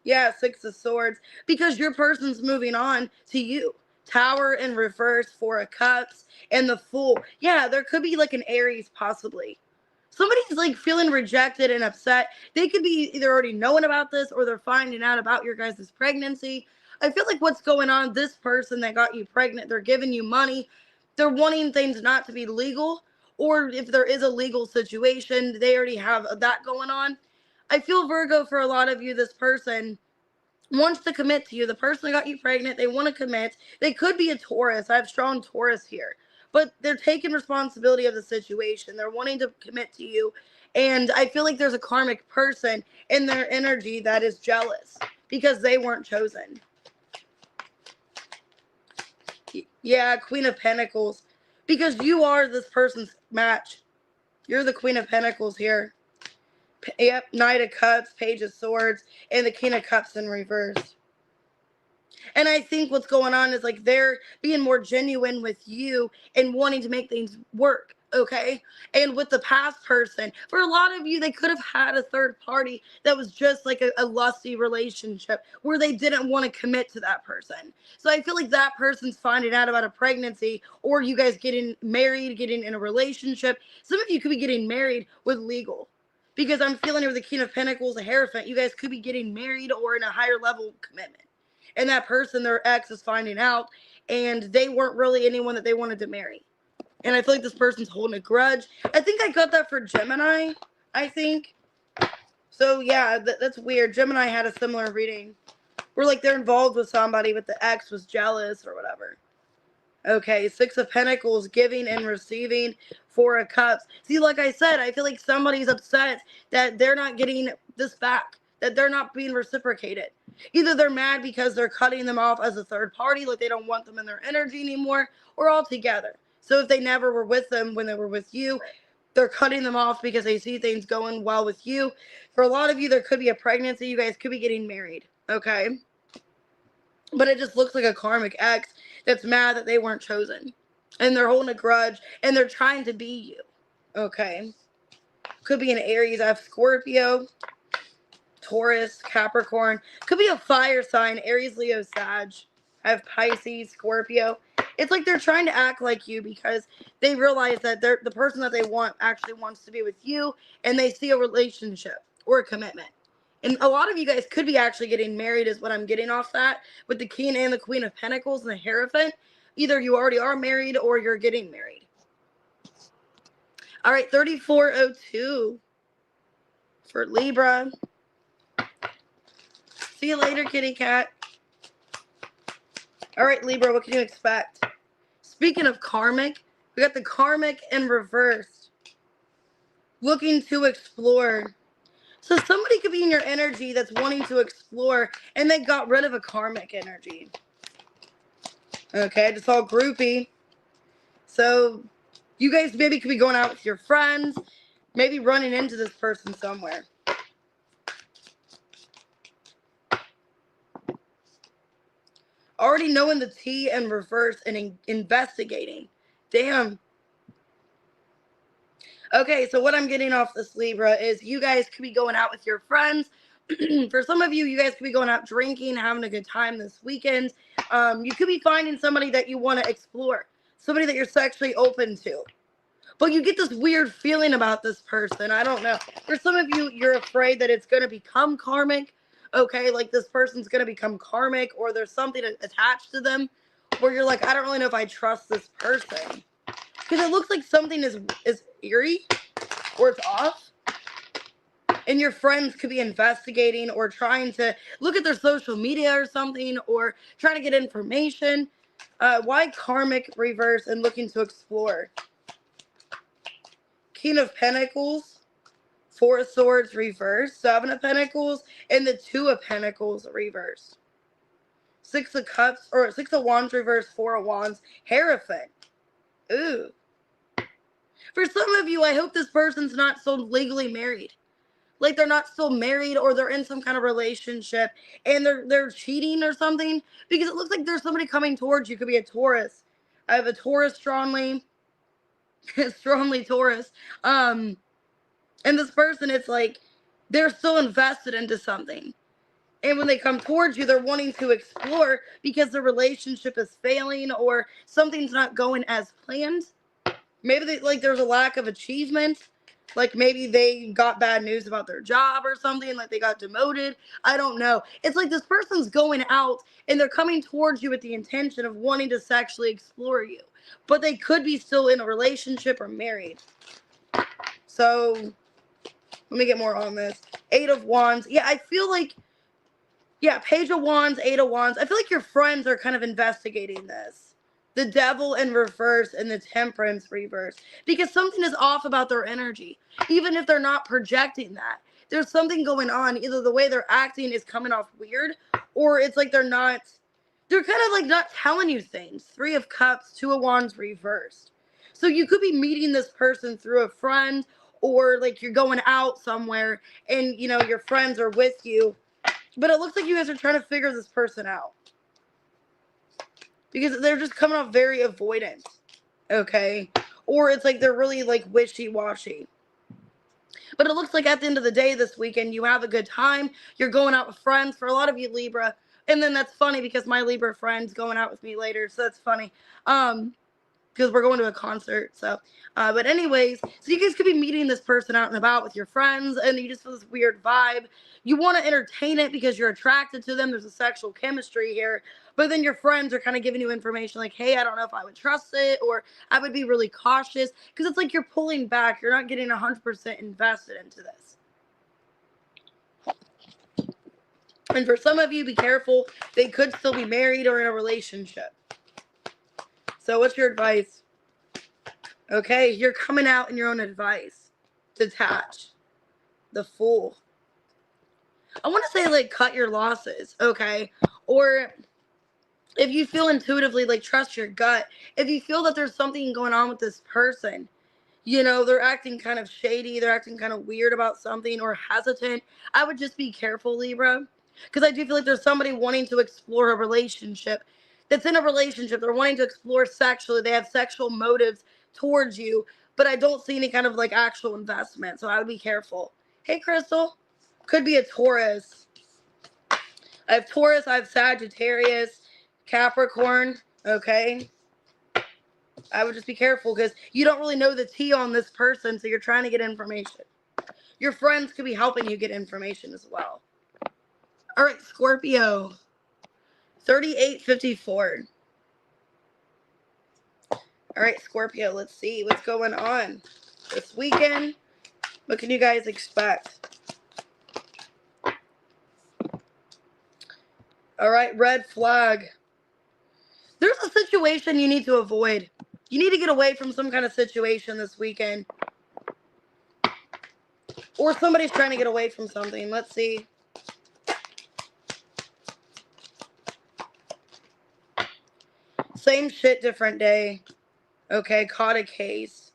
Speaker 1: Yeah, 6 of Swords. Because your person's moving on to you. Tower in reverse, 4 of Cups, and the Fool. Yeah, there could be like an Aries possibly. Somebody's like feeling rejected and upset. They could be either already knowing about this or they're finding out about your guys' pregnancy. I feel like what's going on, this person that got you pregnant, they're giving you money. They're wanting things not to be legal. Or if there is a legal situation, they already have that going on. I feel Virgo for a lot of you, this person wants to commit to you. The person that got you pregnant, they want to commit. They could be a Taurus. I have strong Taurus here. But they're taking responsibility of the situation. They're wanting to commit to you. And I feel like there's a karmic person in their energy that is jealous because they weren't chosen. Yeah, Queen of Pentacles. Because you are this person's match. You're the Queen of Pentacles here. Yep, Knight of Cups, Page of Swords, and the King of Cups in reverse. And I think what's going on is like they're being more genuine with you and wanting to make things work, okay? And with the past person, for a lot of you, they could have had a third party that was just like a lusty relationship where they didn't want to commit to that person. So I feel like that person's finding out about a pregnancy or you guys getting married, getting in a relationship. Some of you could be getting married with legal. Because I'm feeling here with the King of Pentacles, a Hierophant, you guys could be getting married or in a higher level commitment. And that person, their ex, is finding out, and they weren't really anyone that they wanted to marry. And I feel like this person's holding a grudge. I think I got that for Gemini, I think. So, yeah, that's weird. Gemini had a similar reading. Where, like, they're involved with somebody, but the ex was jealous or whatever. Okay, 6 of Pentacles, giving and receiving, 4 of Cups. See, like I said, I feel like somebody's upset that they're not getting this back, that they're not being reciprocated. Either they're mad because they're cutting them off as a third party, like they don't want them in their energy anymore, or all together. So if they never were with them when they were with you, they're cutting them off because they see things going well with you. For a lot of you, there could be a pregnancy. You guys could be getting married, okay? But it just looks like a karmic ex that's mad that they weren't chosen. And they're holding a grudge. And they're trying to be you. Okay. Could be an Aries. I have Scorpio, Taurus, Capricorn. Could be a fire sign. Aries, Leo, Sag. I have Pisces, Scorpio. It's like they're trying to act like you because they realize that they're the person that they want actually wants to be with you. And they see a relationship or a commitment. And a lot of you guys could be actually getting married is what I'm getting off that. With the King and the Queen of Pentacles and the Hierophant. Either you already are married or you're getting married. All right, 3402 for Libra. See you later, kitty cat. All right, Libra, what can you expect? Speaking of karmic, we got the karmic in reverse. Looking to explore. So somebody could be in your energy that's wanting to explore and they got rid of a karmic energy. Okay, just all groupy. So you guys maybe could be going out with your friends, maybe running into this person somewhere. Already knowing the tea and reverse and investigating. Damn. Okay, so what I'm getting off this Libra is you guys could be going out with your friends For some of you, you guys could be going out drinking, having a good time this weekend. You could be finding somebody that you want to explore, somebody that you're sexually open to. But you get this weird feeling about this person. I don't know. For some of you, you're afraid that it's going to become karmic. Okay, like this person's going to become karmic, or there's something attached to them where you're like, I don't really know if I trust this person. Because it looks like something is eerie or it's off. And your friends could be investigating or trying to look at their social media or something, or trying to get information. Why karmic reverse and looking to explore? King of Pentacles, Four of Swords reverse, Seven of Pentacles, and the Two of Pentacles reverse. Six of Cups, or Six of Wands reverse, Four of Wands, Hierophant. Ooh. For some of you, I hope this person's not still legally married. Like they're not still married, or they're in some kind of relationship and they're cheating or something, because it looks like there's somebody coming towards you. Could be a Taurus. I have a Taurus strongly Taurus. And this person, it's like they're still invested into something. And when they come towards you, they're wanting to explore because the relationship is failing or something's not going as planned. Maybe there's a lack of achievement. Like maybe they got bad news about their job or something, like they got demoted. I don't know. It's like this person's going out and they're coming towards you with the intention of wanting to sexually explore you. But they could be still in a relationship or married. So let me get more on this. Eight of Wands. Yeah, I feel like, yeah, Page of Wands, Eight of Wands. I feel like your friends are kind of investigating this. The Devil in reverse and the Temperance reverse. Because something is off about their energy. Even if they're not projecting that. There's something going on. Either the way they're acting is coming off weird, or it's like they're kind of like not telling you things. Three of Cups, Two of Wands reversed. So you could be meeting this person through a friend, or like you're going out somewhere and your friends are with you. But it looks like you guys are trying to figure this person out. Because they're just coming off very avoidant. Okay? Or it's like they're really like wishy-washy. But it looks like at the end of the day this weekend, you have a good time. You're going out with friends. For a lot of you Libra. And then that's funny because my Libra friend's going out with me later. So that's funny. Because we're going to a concert. So, but anyways, so you guys could be meeting this person out and about with your friends, and you just feel this weird vibe. You want to entertain it because you're attracted to them. There's a sexual chemistry here, but then your friends are kind of giving you information like, hey, I don't know if I would trust it, or I would be really cautious, because it's like you're pulling back. You're not getting 100% invested into this. And for some of you, be careful. They could still be married or in a relationship. So what's your advice? Okay, you're coming out in your own advice. Detach. The Fool. I want to say, like, cut your losses, okay? Or if you feel intuitively, like, trust your gut. If you feel that there's something going on with this person, they're acting kind of shady, they're acting kind of weird about something or hesitant, I would just be careful, Libra. Because I do feel like there's somebody wanting to explore a relationship. That's in a relationship. They're wanting to explore sexually. They have sexual motives towards you. But I don't see any kind of, like, actual investment. So I would be careful. Hey, Crystal. Could be a Taurus. I have Taurus. I have Sagittarius. Capricorn. Okay. I would just be careful because you don't really know the tea on this person. So you're trying to get information. Your friends could be helping you get information as well. All right, Scorpio. 3854. All right, Scorpio, let's see what's going on this weekend. What can you guys expect? All right, red flag. There's a situation you need to avoid. You need to get away from some kind of situation this weekend. Or somebody's trying to get away from something. Let's see. Same shit, different day. Okay, caught a case.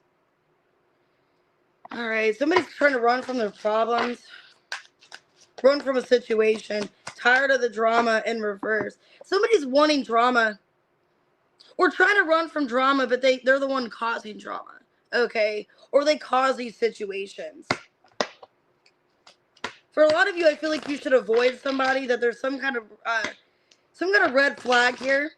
Speaker 1: All right, somebody's trying to run from their problems. Run from a situation. Tired of the drama in reverse. Somebody's wanting drama. Or trying to run from drama, but they're the one causing drama. Okay? Or they cause these situations. For a lot of you, I feel like you should avoid somebody, that there's some kind of red flag here.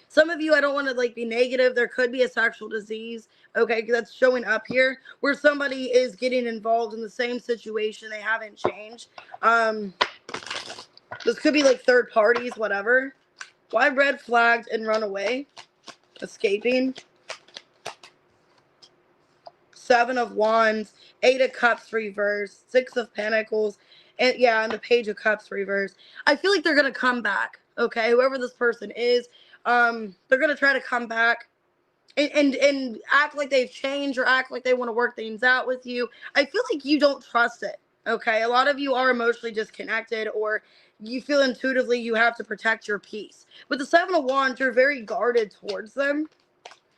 Speaker 1: Some of you, I don't want to like be negative. There could be a sexual disease, okay, that's showing up here, where somebody is getting involved in the same situation. They haven't changed. This could be like third parties, whatever. Why red flagged and run away? Escaping. Seven of Wands, Eight of Cups reversed, Six of Pentacles, and yeah, and the Page of Cups reversed. I feel like they're gonna come back. Okay, whoever this person is, they're gonna try to come back and act like they've changed, or act like they want to work things out with you. I feel like you don't trust it. Okay, a lot of you are emotionally disconnected, or you feel intuitively you have to protect your peace. With the Seven of Wands, you're very guarded towards them,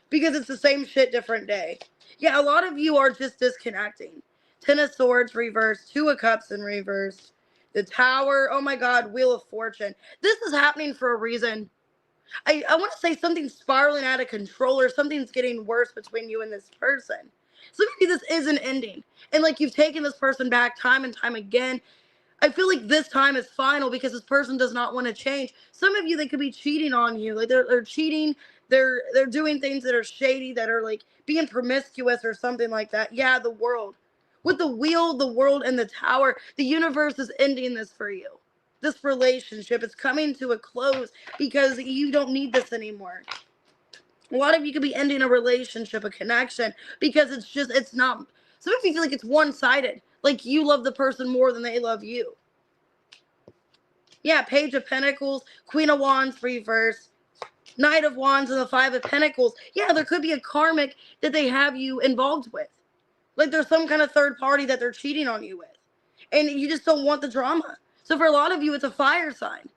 Speaker 1: because it's the same shit, different day. Yeah, a lot of you are just disconnecting. Ten of Swords reversed, Two of Cups in reverse, the Tower, oh my God, Wheel of Fortune. This is happening for a reason. I want to say something's spiraling out of control, or something's getting worse between you and this person. So maybe this isn't ending, and like you've taken this person back time and time again. I feel like this time is final, because this person does not want to change. Some of you, they could be cheating on you. Like they're cheating. They're doing things that are shady, that are like being promiscuous or something like that. Yeah, the world. With the Wheel, the World, and the Tower, the universe is ending this for you. This relationship is coming to a close, because you don't need this anymore. A lot of you could be ending a relationship, a connection, because it's not. Some of you feel like it's one-sided. Like you love the person more than they love you. Yeah, Page of Pentacles, Queen of Wands reverse, Knight of Wands, and the Five of Pentacles. Yeah, there could be a karmic that they have you involved with. Like there's some kind of third party that they're cheating on you with. And you just don't want the drama. So for a lot of you, it's a fire sign.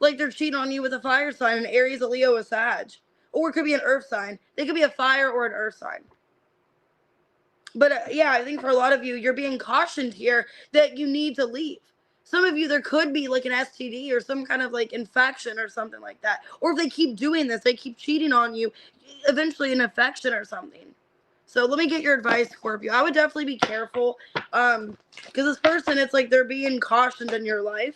Speaker 1: Like they're cheating on you with a fire sign, an Aries, a Leo, a Sag. Or it could be an earth sign. They could be a fire or an earth sign. But yeah, I think for a lot of you, you're being cautioned here that you need to leave. Some of you, there could be like an STD or some kind of like infection or something like that. Or if they keep doing this, they keep cheating on you, eventually an infection or something. So let me get your advice, Scorpio. I would definitely be careful, because this person, it's like they're being cautioned in your life.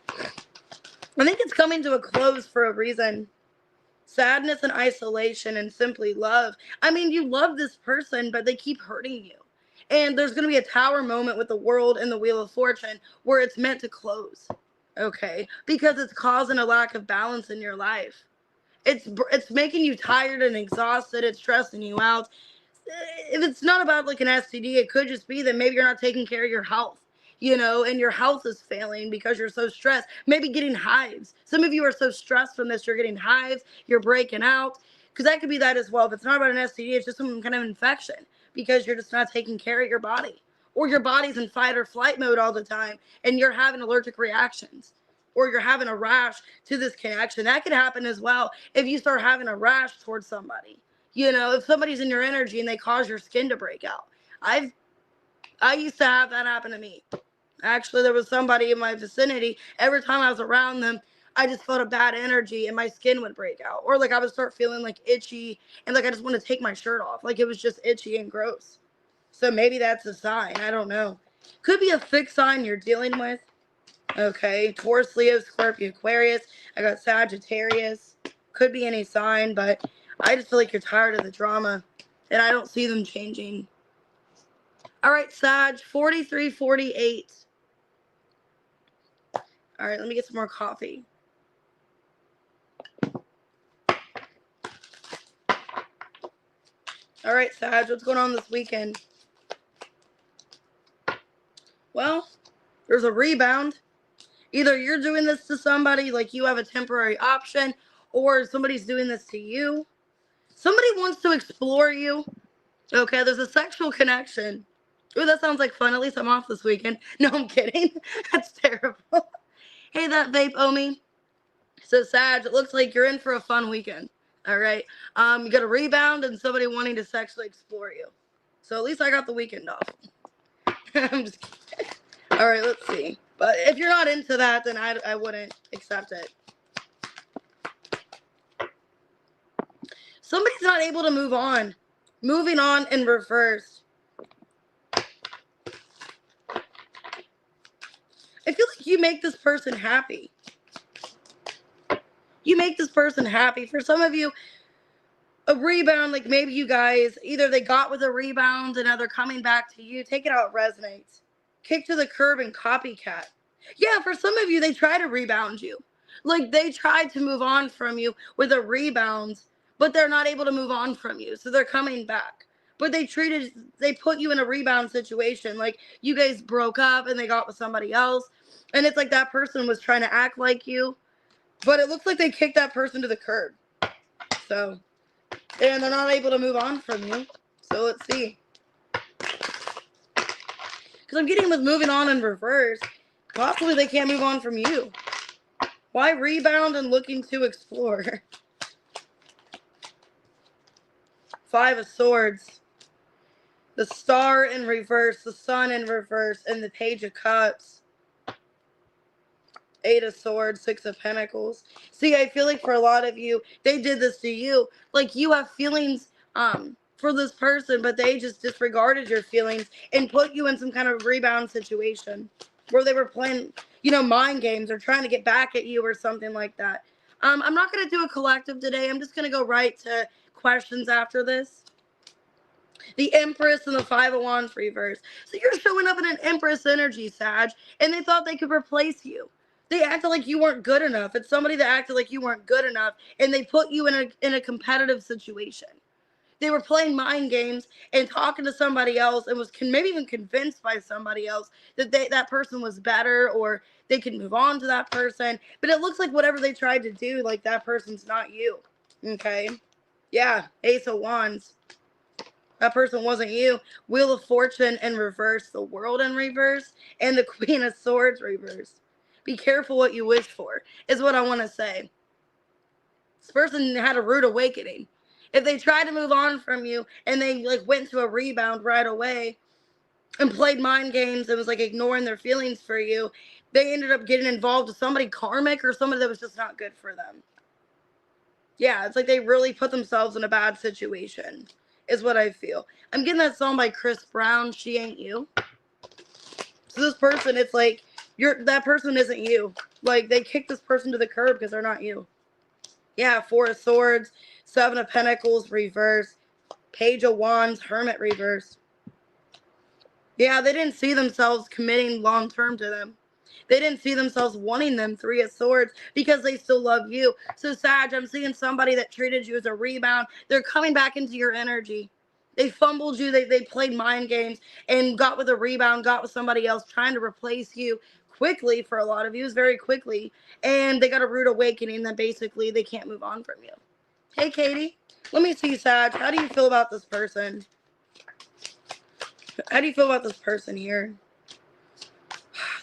Speaker 1: I think it's coming to a close for a reason. Sadness and isolation and simply love. I mean, you love this person, but they keep hurting you. And there's going to be a Tower moment with the World and the Wheel of Fortune where it's meant to close. Okay? Because it's causing a lack of balance in your life. It's making you tired and exhausted. It's stressing you out. If it's not about like an STD, it could just be that maybe you're not taking care of your health, and your health is failing because you're so stressed. Maybe getting hives. Some of you are so stressed from this, you're getting hives, you're breaking out, because that could be that as well. If it's not about an STD, it's just some kind of infection because you're just not taking care of your body, or your body's in fight or flight mode all the time and you're having allergic reactions, or you're having a rash to this connection. That could happen as well if you start having a rash towards somebody. If somebody's in your energy and they cause your skin to break out. I used to have that happen to me. Actually, there was somebody in my vicinity. Every time I was around them, I just felt a bad energy and my skin would break out. Or like I would start feeling like itchy and like I just want to take my shirt off. Like it was just itchy and gross. So maybe that's a sign. I don't know. Could be a fixed sign you're dealing with. Okay. Taurus, Leo, Scorpio, Aquarius. I got Sagittarius. Could be any sign, but I just feel like you're tired of the drama and I don't see them changing. All right, Sag, 4348. All right, let me get some more coffee. All right, Sag, what's going on this weekend? Well, there's a rebound. Either you're doing this to somebody, like you have a temporary option, or somebody's doing this to you. Somebody wants to explore you. Okay, there's a sexual connection. Ooh, that sounds like fun. At least I'm off this weekend. No, I'm kidding. That's terrible. Hey, that vape owe me. So, Sag, it looks like you're in for a fun weekend. All right. You got a rebound and somebody wanting to sexually explore you. So at least I got the weekend off. I'm just kidding. All right, let's see. But if you're not into that, then I wouldn't accept it. Somebody's not able to move on. Moving on in reverse. I feel like you make this person happy. You make this person happy. For some of you, a rebound, like maybe you guys, either they got with a rebound and now they're coming back to you. Take it how it resonates. Kick to the curb and copycat. Yeah, for some of you, they try to rebound you. Like they tried to move on from you with a rebound, but they're not able to move on from you. So they're coming back. But they put you in a rebound situation. Like you guys broke up and they got with somebody else. And it's like that person was trying to act like you. But it looks like they kicked that person to the curb. So, and they're not able to move on from you. So let's see. Because I'm getting with moving on in reverse. Possibly they can't move on from you. Why rebound and looking to explore? Five of Swords. The Star in reverse. The Sun in reverse. And the Page of Cups. Eight of Swords. Six of Pentacles. See, I feel like for a lot of you, they did this to you. Like you have feelings for this person, but they just disregarded your feelings and put you in some kind of rebound situation where they were playing, mind games or trying to get back at you or something like that. I'm not going to do a collective today. I'm just going to go right to questions after this. The Empress and the Five of Wands reverse. So you're showing up in an Empress energy, Sag, and they thought they could replace you. They acted like you weren't good enough. It's somebody that acted like you weren't good enough, and they put you in a competitive situation. They were playing mind games and talking to somebody else and was maybe even convinced by somebody else that that person was better or they could move on to that person. But it looks like whatever they tried to do, like that person's not you. Okay? Yeah, Ace of Wands. That person wasn't you. Wheel of Fortune in reverse. The World in reverse. And the Queen of Swords reverse. Be careful what you wish for, is what I want to say. This person had a rude awakening. If they tried to move on from you and they went to a rebound right away and played mind games and was ignoring their feelings for you, they ended up getting involved with somebody karmic or somebody that was just not good for them. Yeah, it's like they really put themselves in a bad situation, is what I feel. I'm getting that song by Chris Brown, She Ain't You. So this person, it's like, that person isn't you. Like, they kicked this person to the curb because they're not you. Yeah, Four of Swords, Seven of Pentacles, reverse. Page of Wands, Hermit, reverse. Yeah, they didn't see themselves committing long-term to them. They didn't see themselves wanting them. Three of Swords, because they still love you. So, Sag, I'm seeing somebody that treated you as a rebound. They're coming back into your energy. They fumbled you. They played mind games and got with a rebound, got with somebody else, trying to replace you quickly for a lot of you. Very quickly. And they got a rude awakening that basically they can't move on from you. Hey, Katie. Let me see, Sag. How do you feel about this person? How do you feel about this person here?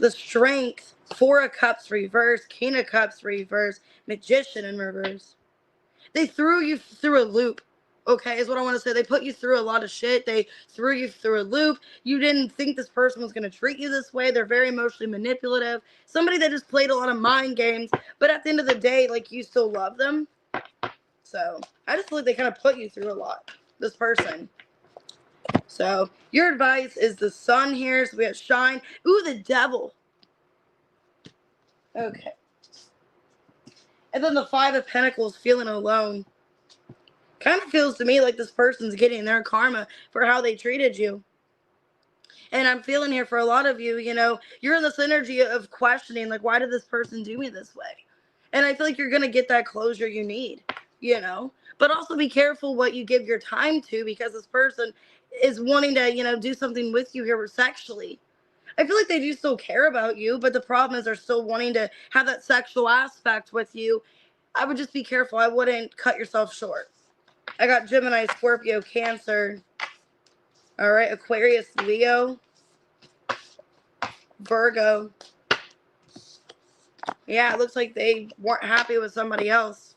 Speaker 1: The Strength. Four of Cups reverse. King of Cups reverse. Magician in reverse. They threw you through a loop. Okay, is what I want to say. They put you through a lot of shit. They threw you through a loop. You didn't think this person was going to treat you this way. They're very emotionally manipulative. Somebody that just played a lot of mind games. But at the end of the day, you still love them. So, I just feel like they kind of put you through a lot. This person. So, your advice is the Sun here. So, we have Shine. Ooh, the Devil. Okay. And then the Five of Pentacles, feeling alone. Kind of feels to me like this person's getting their karma for how they treated you. And I'm feeling here for a lot of you, you're in this energy of questioning, why did this person do me this way? And I feel like you're going to get that closure you need, But also be careful what you give your time to, because this person is wanting to, do something with you here sexually. I feel like they do still care about you, but the problem is they're still wanting to have that sexual aspect with you. I would just be careful. I wouldn't cut yourself short. I got Gemini, Scorpio, Cancer. All right, Aquarius, Leo, Virgo. Yeah, it looks like they weren't happy with somebody else.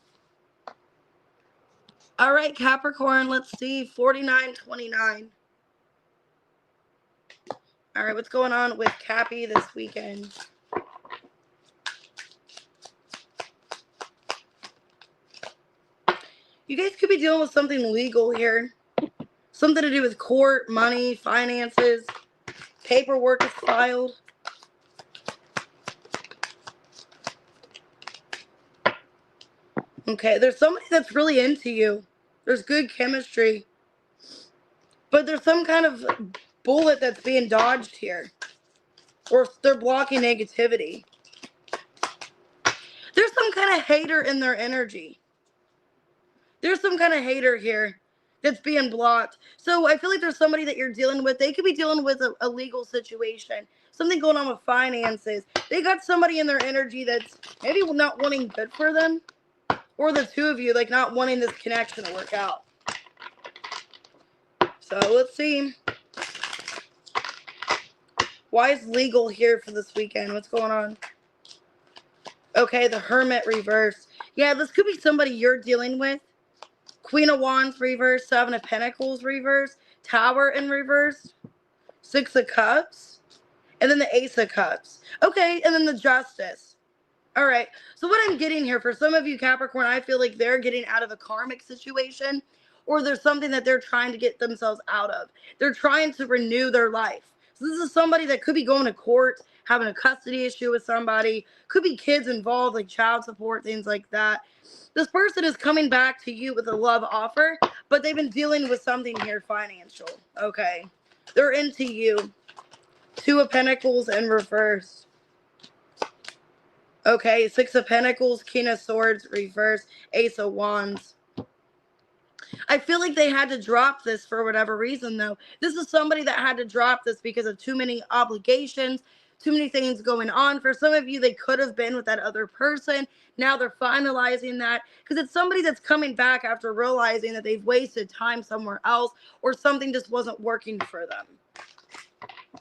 Speaker 1: All right, Capricorn, let's see, 49-29. All right, what's going on with Cappy this weekend? You guys could be dealing with something legal here. Something to do with court, money, finances. Paperwork is filed. Okay, there's somebody that's really into you. There's good chemistry. But there's some kind of bullet that's being dodged here. Or they're blocking negativity. There's some kind of hater in their energy. There's some kind of hater here that's being blocked. So I feel like there's somebody that you're dealing with. They could be dealing with a legal situation. Something going on with finances. They got somebody in their energy that's maybe not wanting good for them. Or the two of you, like, not wanting this connection to work out. So let's see. Why is legal here for this weekend? What's going on? Okay, the Hermit reverse. Yeah, this could be somebody you're dealing with. Queen of Wands reverse, Seven of Pentacles reverse, Tower in reverse, Six of Cups, and then the Ace of Cups. Okay, and then the Justice. All right, so what I'm getting here, for some of you Capricorn, I feel like they're getting out of a karmic situation, or there's something that they're trying to get themselves out of. They're trying to renew their life. So this is somebody that could be going to court, having a custody issue with somebody, could be kids involved, like child support, things like that. This person is coming back to you with a love offer, but they've been dealing with something here financial, okay? They're into you. Two of Pentacles in reverse. Okay, Six of Pentacles, King of Swords, reverse, Ace of Wands. I feel like they had to drop this for whatever reason, though. This is somebody that had to drop this because of too many obligations, too many things going on. For some of you, they could have been with that other person. Now they're finalizing that because it's somebody that's coming back after realizing that they've wasted time somewhere else or something just wasn't working for them.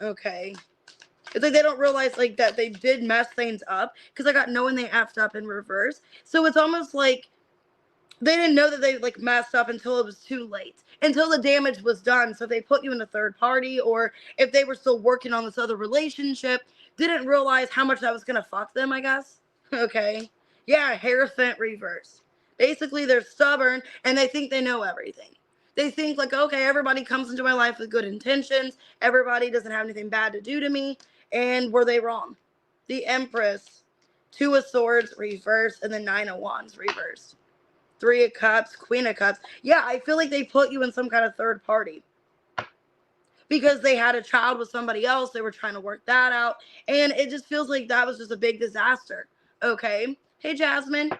Speaker 1: Okay. It's like they don't realize like that they did mess things up because I got knowing they effed up in reverse. So it's almost like they didn't know that they like messed up until it was too late, until the damage was done. So if they put you in a third party, or if they were still working on this other relationship, didn't realize how much that was gonna fuck them, I guess. Okay. Yeah, Hierophant reverse. Basically, they're stubborn and they think they know everything. They think like, okay, everybody comes into my life with good intentions. Everybody doesn't have anything bad to do to me. And were they wrong? The Empress, Two of Swords reverse, and the Nine of Wands reversed. Three of Cups, Queen of Cups. Yeah, I feel like they put you in some kind of third party because they had a child with somebody else. They were trying to work that out. And it just feels like that was just a big disaster. Okay. Hey, Jasmine.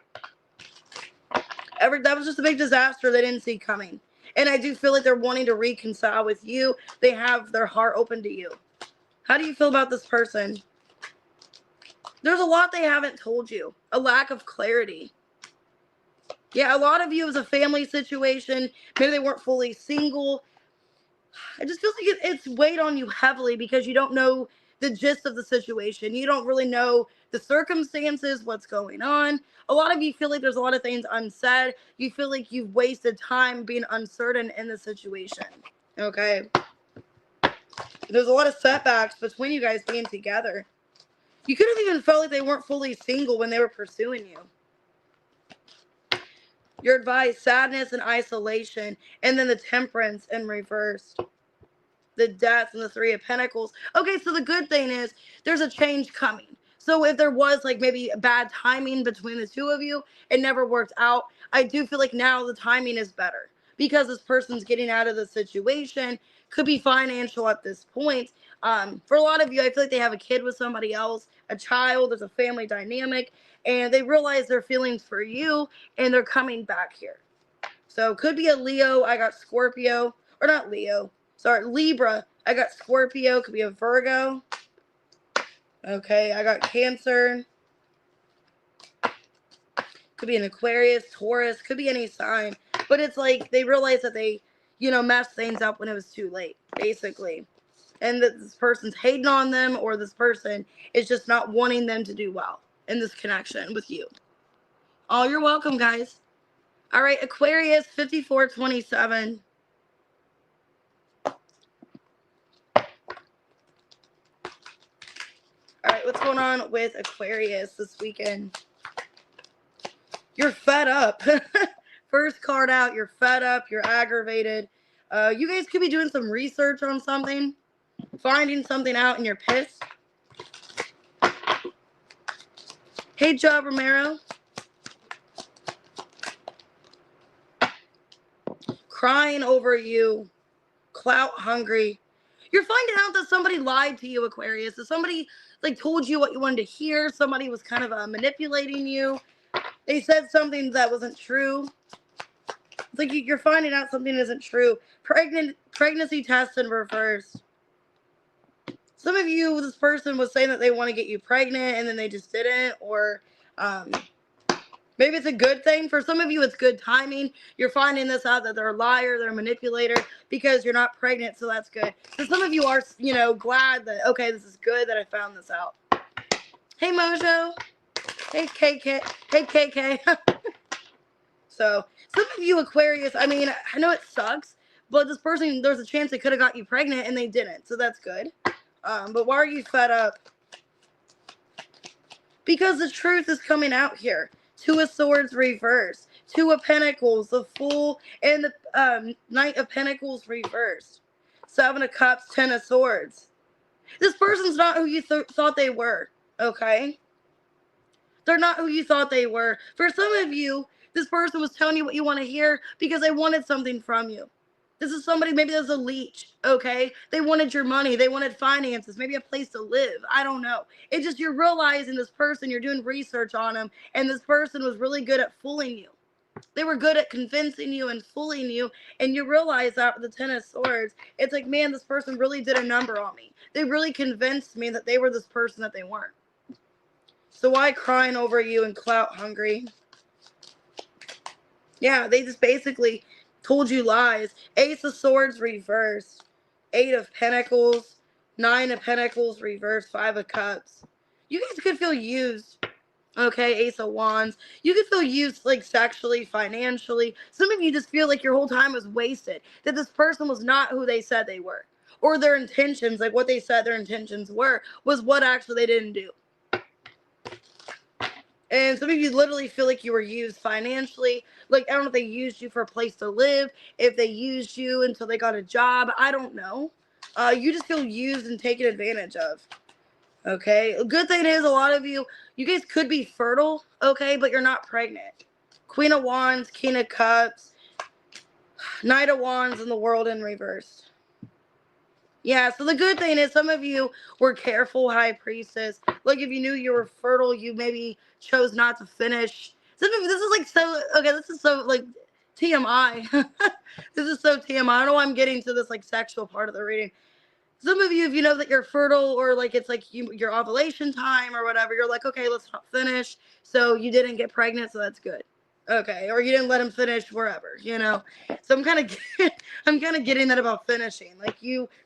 Speaker 1: That was just a big disaster they didn't see coming. And I do feel like they're wanting to reconcile with you. They have their heart open to you. How do you feel about this person? There's a lot they haven't told you. A lack of clarity. Yeah, a lot of you, it was a family situation. Maybe they weren't fully single. It just feels like it's weighed on you heavily because you don't know the gist of the situation. You don't really know the circumstances, what's going on. A lot of you feel like there's a lot of things unsaid. You feel like you've wasted time being uncertain in the situation. Okay. There's a lot of setbacks between you guys being together. You could have even felt like they weren't fully single when they were pursuing you. Your advice, sadness and isolation, and then the Temperance in reverse. The Death and the Three of Pentacles. Okay, so the good thing is there's a change coming. So if there was like maybe bad timing between the two of you, it never worked out. I do feel like now the timing is better because this person's getting out of the situation. Could be financial at this point. For a lot of you, I feel like they have a kid with somebody else, a child. There's a family dynamic, and they realize their feelings for you, and they're coming back here. So could be a Leo. I got Scorpio, or not Leo. Sorry, Libra. I got Scorpio. Could be a Virgo. Okay, I got Cancer. Could be an Aquarius, Taurus. Could be any sign. But it's like they realize that they, messed things up when it was too late, basically. And that this person's hating on them, or this person is just not wanting them to do well in this connection with you. Oh, you're welcome, guys. All right, Aquarius 5427. All right, what's going on with Aquarius this weekend? You're fed up. First card out, you're fed up, you're aggravated. You guys could be doing some research on something, finding something out, and you're pissed. Hey, Job Romero. crying over you, clout hungry. You're finding out that somebody lied to you, Aquarius. That somebody like told you what you wanted to hear. Somebody was kind of manipulating you. They said something that wasn't true. It's like you're finding out something isn't true. Pregnancy test in reverse. Some of you, this person was saying that they want to get you pregnant and then they just didn't, or maybe it's a good thing. For some of you, it's good timing. You're finding this out that they're a liar, they're a manipulator because you're not pregnant, so that's good. So some of you are, glad that, okay, this is good that I found this out. Hey, Mojo. Hey, KK. Hey, KK. So some of you, Aquarius, I mean, I know it sucks, but this person, there's a chance they could have got you pregnant and they didn't, so that's good. But why are you fed up? Because the truth is coming out here. Two of Swords reversed. Two of Pentacles, the Fool, and the Knight of Pentacles reversed. Seven of Cups, Ten of Swords. This person's not who you thought they were, okay? They're not who you thought they were. For some of you, this person was telling you what you want to hear because they wanted something from you. This is somebody, maybe there's a leech, okay? They wanted your money. They wanted finances, maybe a place to live. I don't know. It's just you're realizing this person, you're doing research on them, and this person was really good at fooling you. They were good at convincing you and fooling you, and you realize that with the Ten of Swords, it's like, man, this person really did a number on me. They really convinced me that they were this person that they weren't. So why crying over you and clout hungry? Yeah, they just basically told you lies. Ace of Swords reversed. Eight of Pentacles. Nine of Pentacles reversed. Five of Cups. You guys could feel used. Okay, Ace of Wands. You could feel used, like, sexually, financially. Some of you just feel like your whole time was wasted. That this person was not who they said they were. Or their intentions, like what they said their intentions were, was what actually they didn't do. And some of you literally feel like you were used financially. Like, I don't know if they used you for a place to live, if they used you until they got a job. I don't know. You just feel used and taken advantage of. Okay? A good thing is, a lot of you guys could be fertile, okay, but you're not pregnant. Queen of Wands, King of Cups, Knight of Wands, and the World in reverse. Yeah, so the good thing is some of you were careful, High Priestess. Like, if you knew you were fertile, you maybe chose not to finish. Some of you, this is like so, okay, this is so like TMI. This is so TMI. I don't know why I'm getting to this like sexual part of the reading. Some of you, if you know that you're fertile or like it's like your ovulation time or whatever, you're like, okay, let's not finish. So you didn't get pregnant, so that's good. Okay, or you didn't let him finish wherever, So I'm kind of getting that about finishing. Like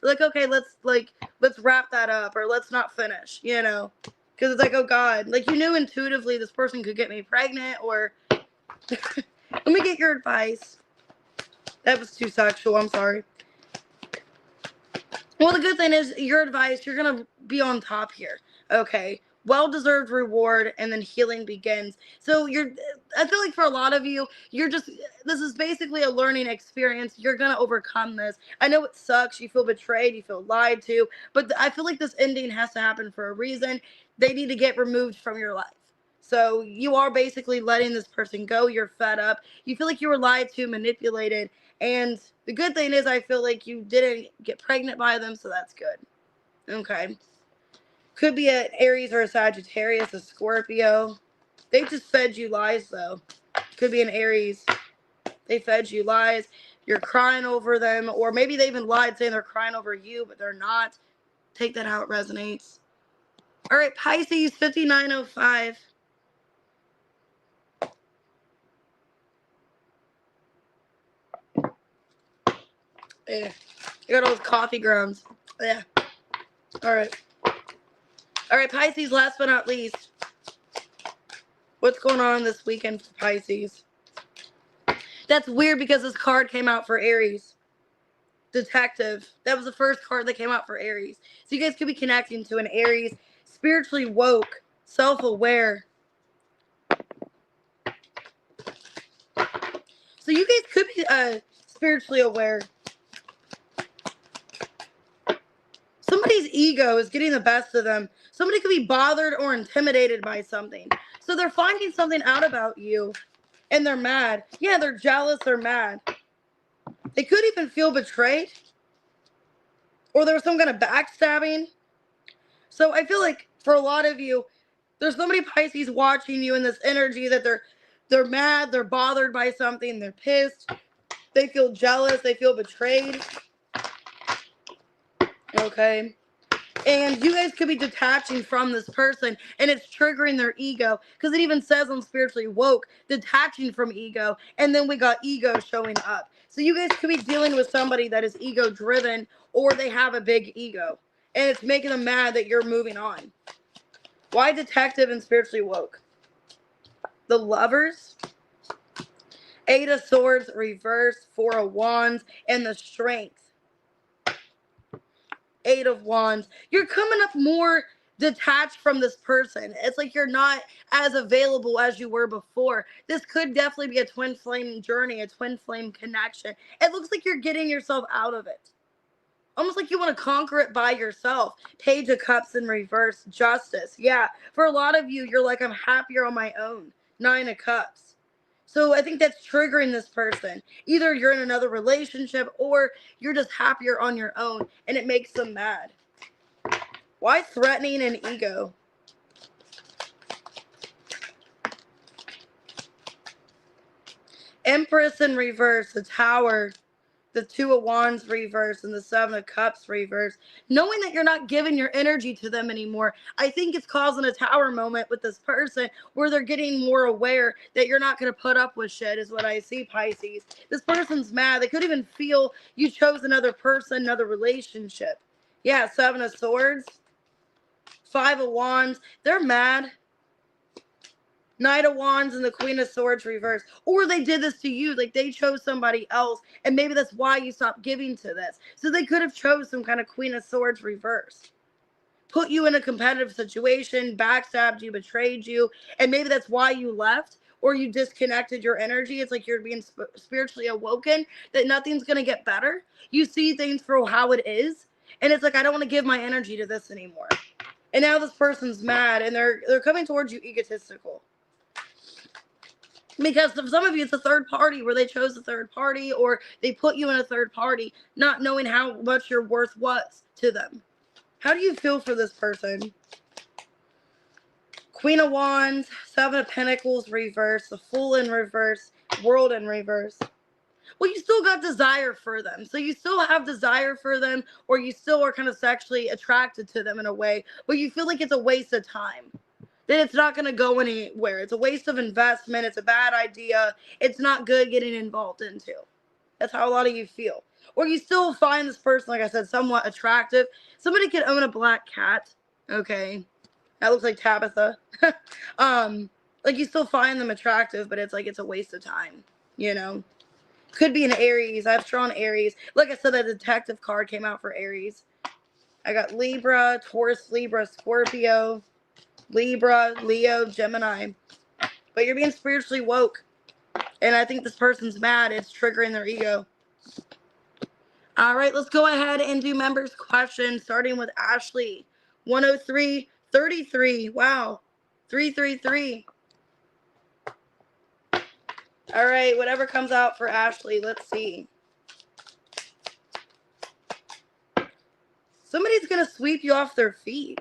Speaker 1: like, okay, let's wrap that up, or let's not finish, because it's like, oh God, like you knew intuitively this person could get me pregnant, or let me get your advice. That was too sexual. I'm sorry. Well, the good thing is your advice, you're gonna be on top here. Okay. Well-deserved reward, and then healing begins. So I feel like for a lot of you, this is basically a learning experience. You're going to overcome this. I know it sucks. You feel betrayed. You feel lied to. But I feel like this ending has to happen for a reason. They need to get removed from your life. So you are basically letting this person go. You're fed up. You feel like you were lied to, manipulated. And the good thing is I feel like you didn't get pregnant by them, so that's good. Okay. Could be an Aries or a Sagittarius, a Scorpio. They just fed you lies, though. Could be an Aries. They fed you lies. You're crying over them. Or maybe they even lied saying they're crying over you, but they're not. Take that how it resonates. All right, Pisces, 5905. Yeah. I got all those coffee grounds. Yeah. All right. All right, Pisces, last but not least. What's going on this weekend for Pisces? That's weird because this card came out for Aries. Detective. That was the first card that came out for Aries. So you guys could be connecting to an Aries. Spiritually woke. Self-aware. So you guys could be spiritually aware. Somebody's ego is getting the best of them. Somebody could be bothered or intimidated by something. So they're finding something out about you, and they're mad. Yeah, they're jealous or mad. They could even feel betrayed, or there was some kind of backstabbing. So I feel like for a lot of you, there's so many Pisces watching you in this energy that they're mad, they're bothered by something, they're pissed, they feel jealous, they feel betrayed. Okay. And you guys could be detaching from this person, and it's triggering their ego, because it even says on Spiritually Woke, detaching from ego, and then we got ego showing up. So you guys could be dealing with somebody that is ego driven, or they have a big ego, and it's making them mad that you're moving on. Why Detective and Spiritually Woke? The Lovers, Eight of Swords reversed, Four of Wands, and the Strength. Eight of Wands. You're coming up more detached from this person. It's like you're not as available as you were before. This could definitely be a twin flame journey, a twin flame connection. It looks like you're getting yourself out of it. Almost like you want to conquer it by yourself. Page of Cups in reverse, Justice. Yeah, for a lot of you, you're like, I'm happier on my own. Nine of Cups. So I think that's triggering this person. Either you're in another relationship, or you're just happier on your own, and it makes them mad. Why threatening and ego? Empress in reverse, the Tower, the Two of Wands reverse, and the Seven of Cups reverse. Knowing that you're not giving your energy to them anymore, I think it's causing a Tower moment with this person, where they're getting more aware that you're not going to put up with shit, is what I see, Pisces. This person's mad. They could even feel you chose another person, another relationship. Yeah, Seven of Swords, Five of Wands. They're mad. Knight of Wands and the Queen of Swords reverse. Or they did this to you, like they chose somebody else, and maybe that's why you stopped giving to this. So they could have chose some kind of Queen of Swords reverse. Put you in a competitive situation, backstabbed you, betrayed you, and maybe that's why you left, or you disconnected your energy. It's like you're being spiritually awoken, that nothing's going to get better. You see things for how it is, and it's like, I don't want to give my energy to this anymore. And now this person's mad, and they're coming towards you egotistical. Because for some of you, it's a third party, where they chose a third party, or they put you in a third party, not knowing how much your worth was to them. How do you feel for this person? Queen of Wands, Seven of Pentacles reverse, the Fool in reverse, World in reverse. Well, you still got desire for them. So you still have desire for them, or you still are kind of sexually attracted to them in a way, but you feel like it's a waste of time. Then it's not going to go anywhere. It's a waste of investment. It's a bad idea. It's not good getting involved into. That's how a lot of you feel. Or you still find this person, like I said, somewhat attractive. Somebody could own a black cat. Okay. That looks like Tabitha. Like you still find them attractive, but it's like it's a waste of time, you know? Could be an Aries. I've drawn Aries. Like I said, the detective card came out for Aries. I got Libra, Taurus, Libra, Scorpio, Libra, Leo, Gemini. But you're being spiritually woke. And I think this person's mad. It's triggering their ego. All right, let's go ahead and do members' questions, starting with Ashley. 103-33. Wow. 333. All right, whatever comes out for Ashley, let's see. Somebody's going to sweep you off their feet.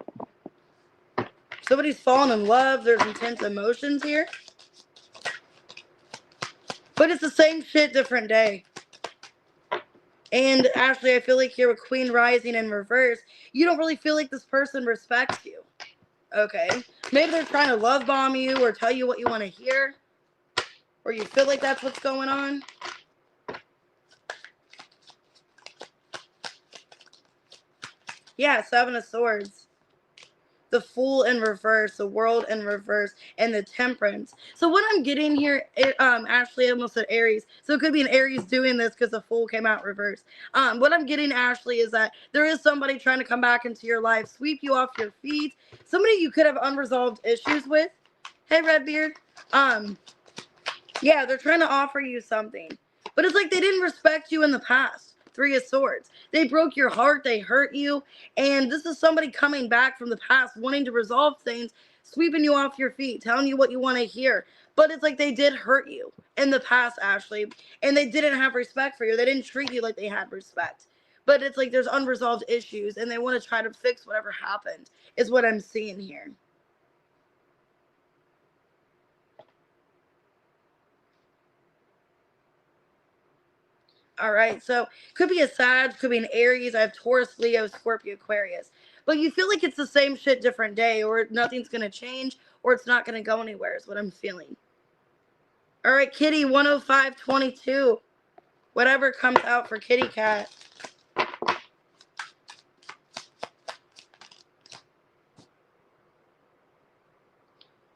Speaker 1: Somebody's fallen in love. There's intense emotions here. But it's the same shit, different day. And Ashley, I feel like here with Queen Rising in reverse, you don't really feel like this person respects you. Okay. Maybe they're trying to love bomb you, or tell you what you want to hear. Or you feel like that's what's going on. Yeah, Seven of Swords. The Fool in reverse, the World in reverse, and the Temperance. So what I'm getting here, Ashley, I almost said Aries. So it could be an Aries doing this because the Fool came out reverse. What I'm getting, Ashley, is that there is somebody trying to come back into your life, sweep you off your feet. Somebody you could have unresolved issues with. Hey, Redbeard. Yeah, they're trying to offer you something. But it's like they didn't respect you in the past. Three of Swords. They broke your heart. They hurt you. And this is somebody coming back from the past wanting to resolve things sweeping you off your feet, telling you what you want to hear. But it's like they did hurt you in the past, Ashley, and they didn't have respect for you. They didn't treat you like they had respect. But it's like there's unresolved issues, and they want to try to fix whatever happened, is what I'm seeing here. All right, so could be a Sag, could be an Aries. I have Taurus, Leo, Scorpio, Aquarius. But you feel like it's the same shit, different day, or nothing's going to change, or it's not going to go anywhere, is what I'm feeling. All right, Kitty, 10522. Whatever comes out for Kitty Cat.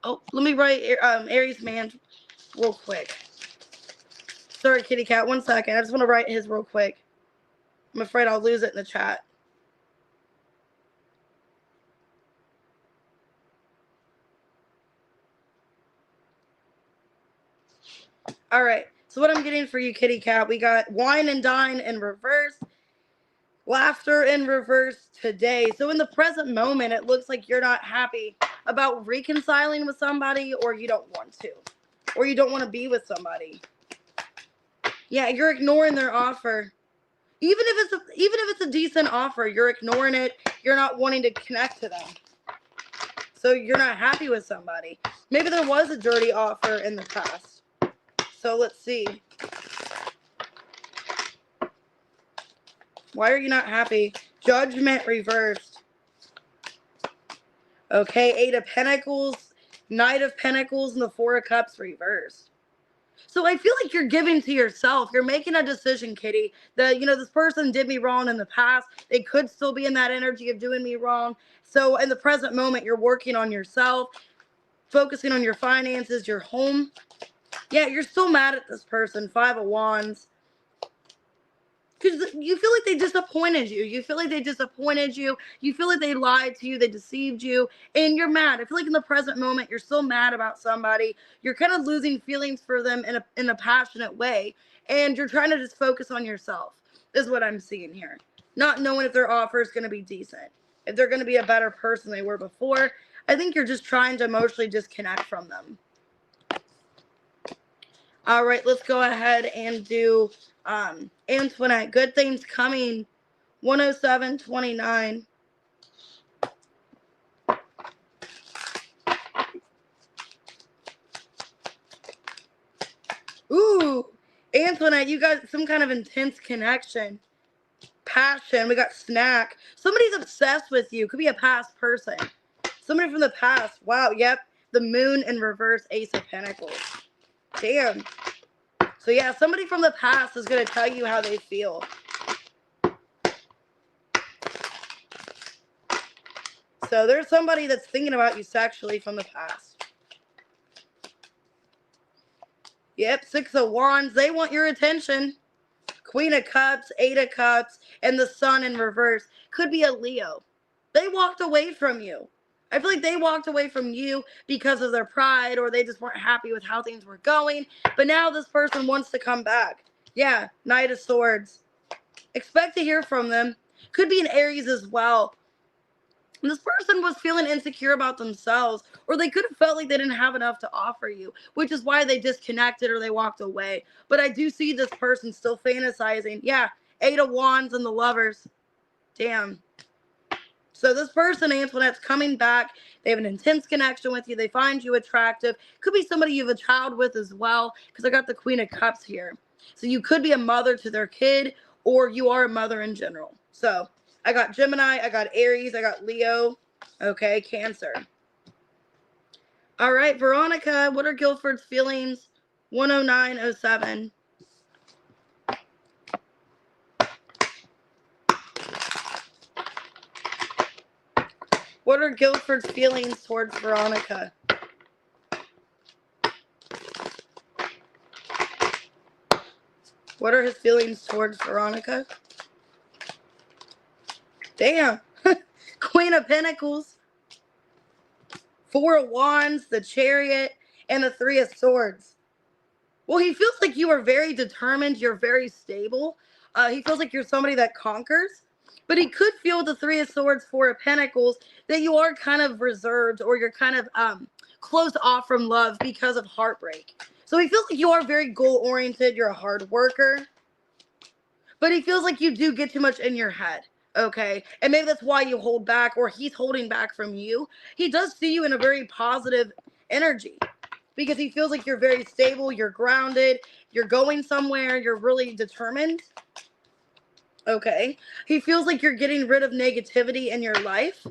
Speaker 1: Oh, let me write Aries man real quick. Sorry, Kitty Cat. 1 second. I just want to write his real quick. I'm afraid I'll lose it in the chat. All right. So what I'm getting for you, Kitty Cat, we got wine and dine in reverse, laughter in reverse today. So in the present moment, it looks like you're not happy about reconciling with somebody, or you don't want to, or you don't want to be with somebody. Yeah, you're ignoring their offer. Even if it's a decent offer, you're ignoring it. You're not wanting to connect to them. So you're not happy with somebody. Maybe there was a dirty offer in the past. So let's see. Why are you not happy? Judgment reversed. Okay, 8 of Pentacles, Knight of Pentacles, and the 4 of Cups reversed. So I feel like you're giving to yourself. You're making a decision, Kitty, that, this person did me wrong in the past. They could still be in that energy of doing me wrong. So in the present moment, you're working on yourself, focusing on your finances, your home. Yeah, you're still mad at this person. 5 of Wands. Because you feel like they disappointed you. You feel like they disappointed you. You feel like they lied to you. They deceived you. And you're mad. I feel like in the present moment, you're still mad about somebody. You're kind of losing feelings for them in a passionate way. And you're trying to just focus on yourself, is what I'm seeing here. Not knowing if their offer is going to be decent. If they're going to be a better person than they were before. I think you're just trying to emotionally disconnect from them. All right, let's go ahead and do Antoinette. Good things coming. 10729. Ooh, Antoinette, you got some kind of intense connection. Passion. We got snack. Somebody's obsessed with you. Could be a past person. Somebody from the past. Wow, yep. The moon in reverse, Ace of Pentacles. Damn. So yeah, somebody from the past is going to tell you how they feel. So there's somebody that's thinking about you sexually from the past. Yep, 6 of Wands. They want your attention. Queen of Cups, 8 of Cups, and the Sun in reverse. Could be a Leo. They walked away from you. I feel like they walked away from you because of their pride, or they just weren't happy with how things were going. But now this person wants to come back. Yeah, Knight of Swords. Expect to hear from them. Could be an Aries as well. This person was feeling insecure about themselves, or they could have felt like they didn't have enough to offer you, which is why they disconnected or they walked away. But I do see this person still fantasizing. Yeah, 8 of Wands and the Lovers. Damn. So this person, Antoinette's coming back. They have an intense connection with you. They find you attractive. Could be somebody you have a child with as well, because I got the Queen of Cups here. So you could be a mother to their kid, or you are a mother in general. So I got Gemini, I got Aries, I got Leo. Okay, Cancer. All right, Veronica, what are Guilford's feelings? 10907. What are Guilford's feelings towards Veronica? What are his feelings towards Veronica? Damn. Queen of Pentacles. 4 of Wands, the Chariot, and the 3 of Swords. Well, he feels like you are very determined. You're very stable. He feels like you're somebody that conquers. But he could feel with the Three of Swords, Four of Pentacles, that you are kind of reserved, or you're kind of closed off from love because of heartbreak. So he feels like you are very goal-oriented. You're a hard worker. But he feels like you do get too much in your head. Okay. And maybe that's why you hold back, or he's holding back from you. He does see you in a very positive energy because he feels like you're very stable. You're grounded. You're going somewhere. You're really determined. Okay. He feels like you're getting rid of negativity in your life.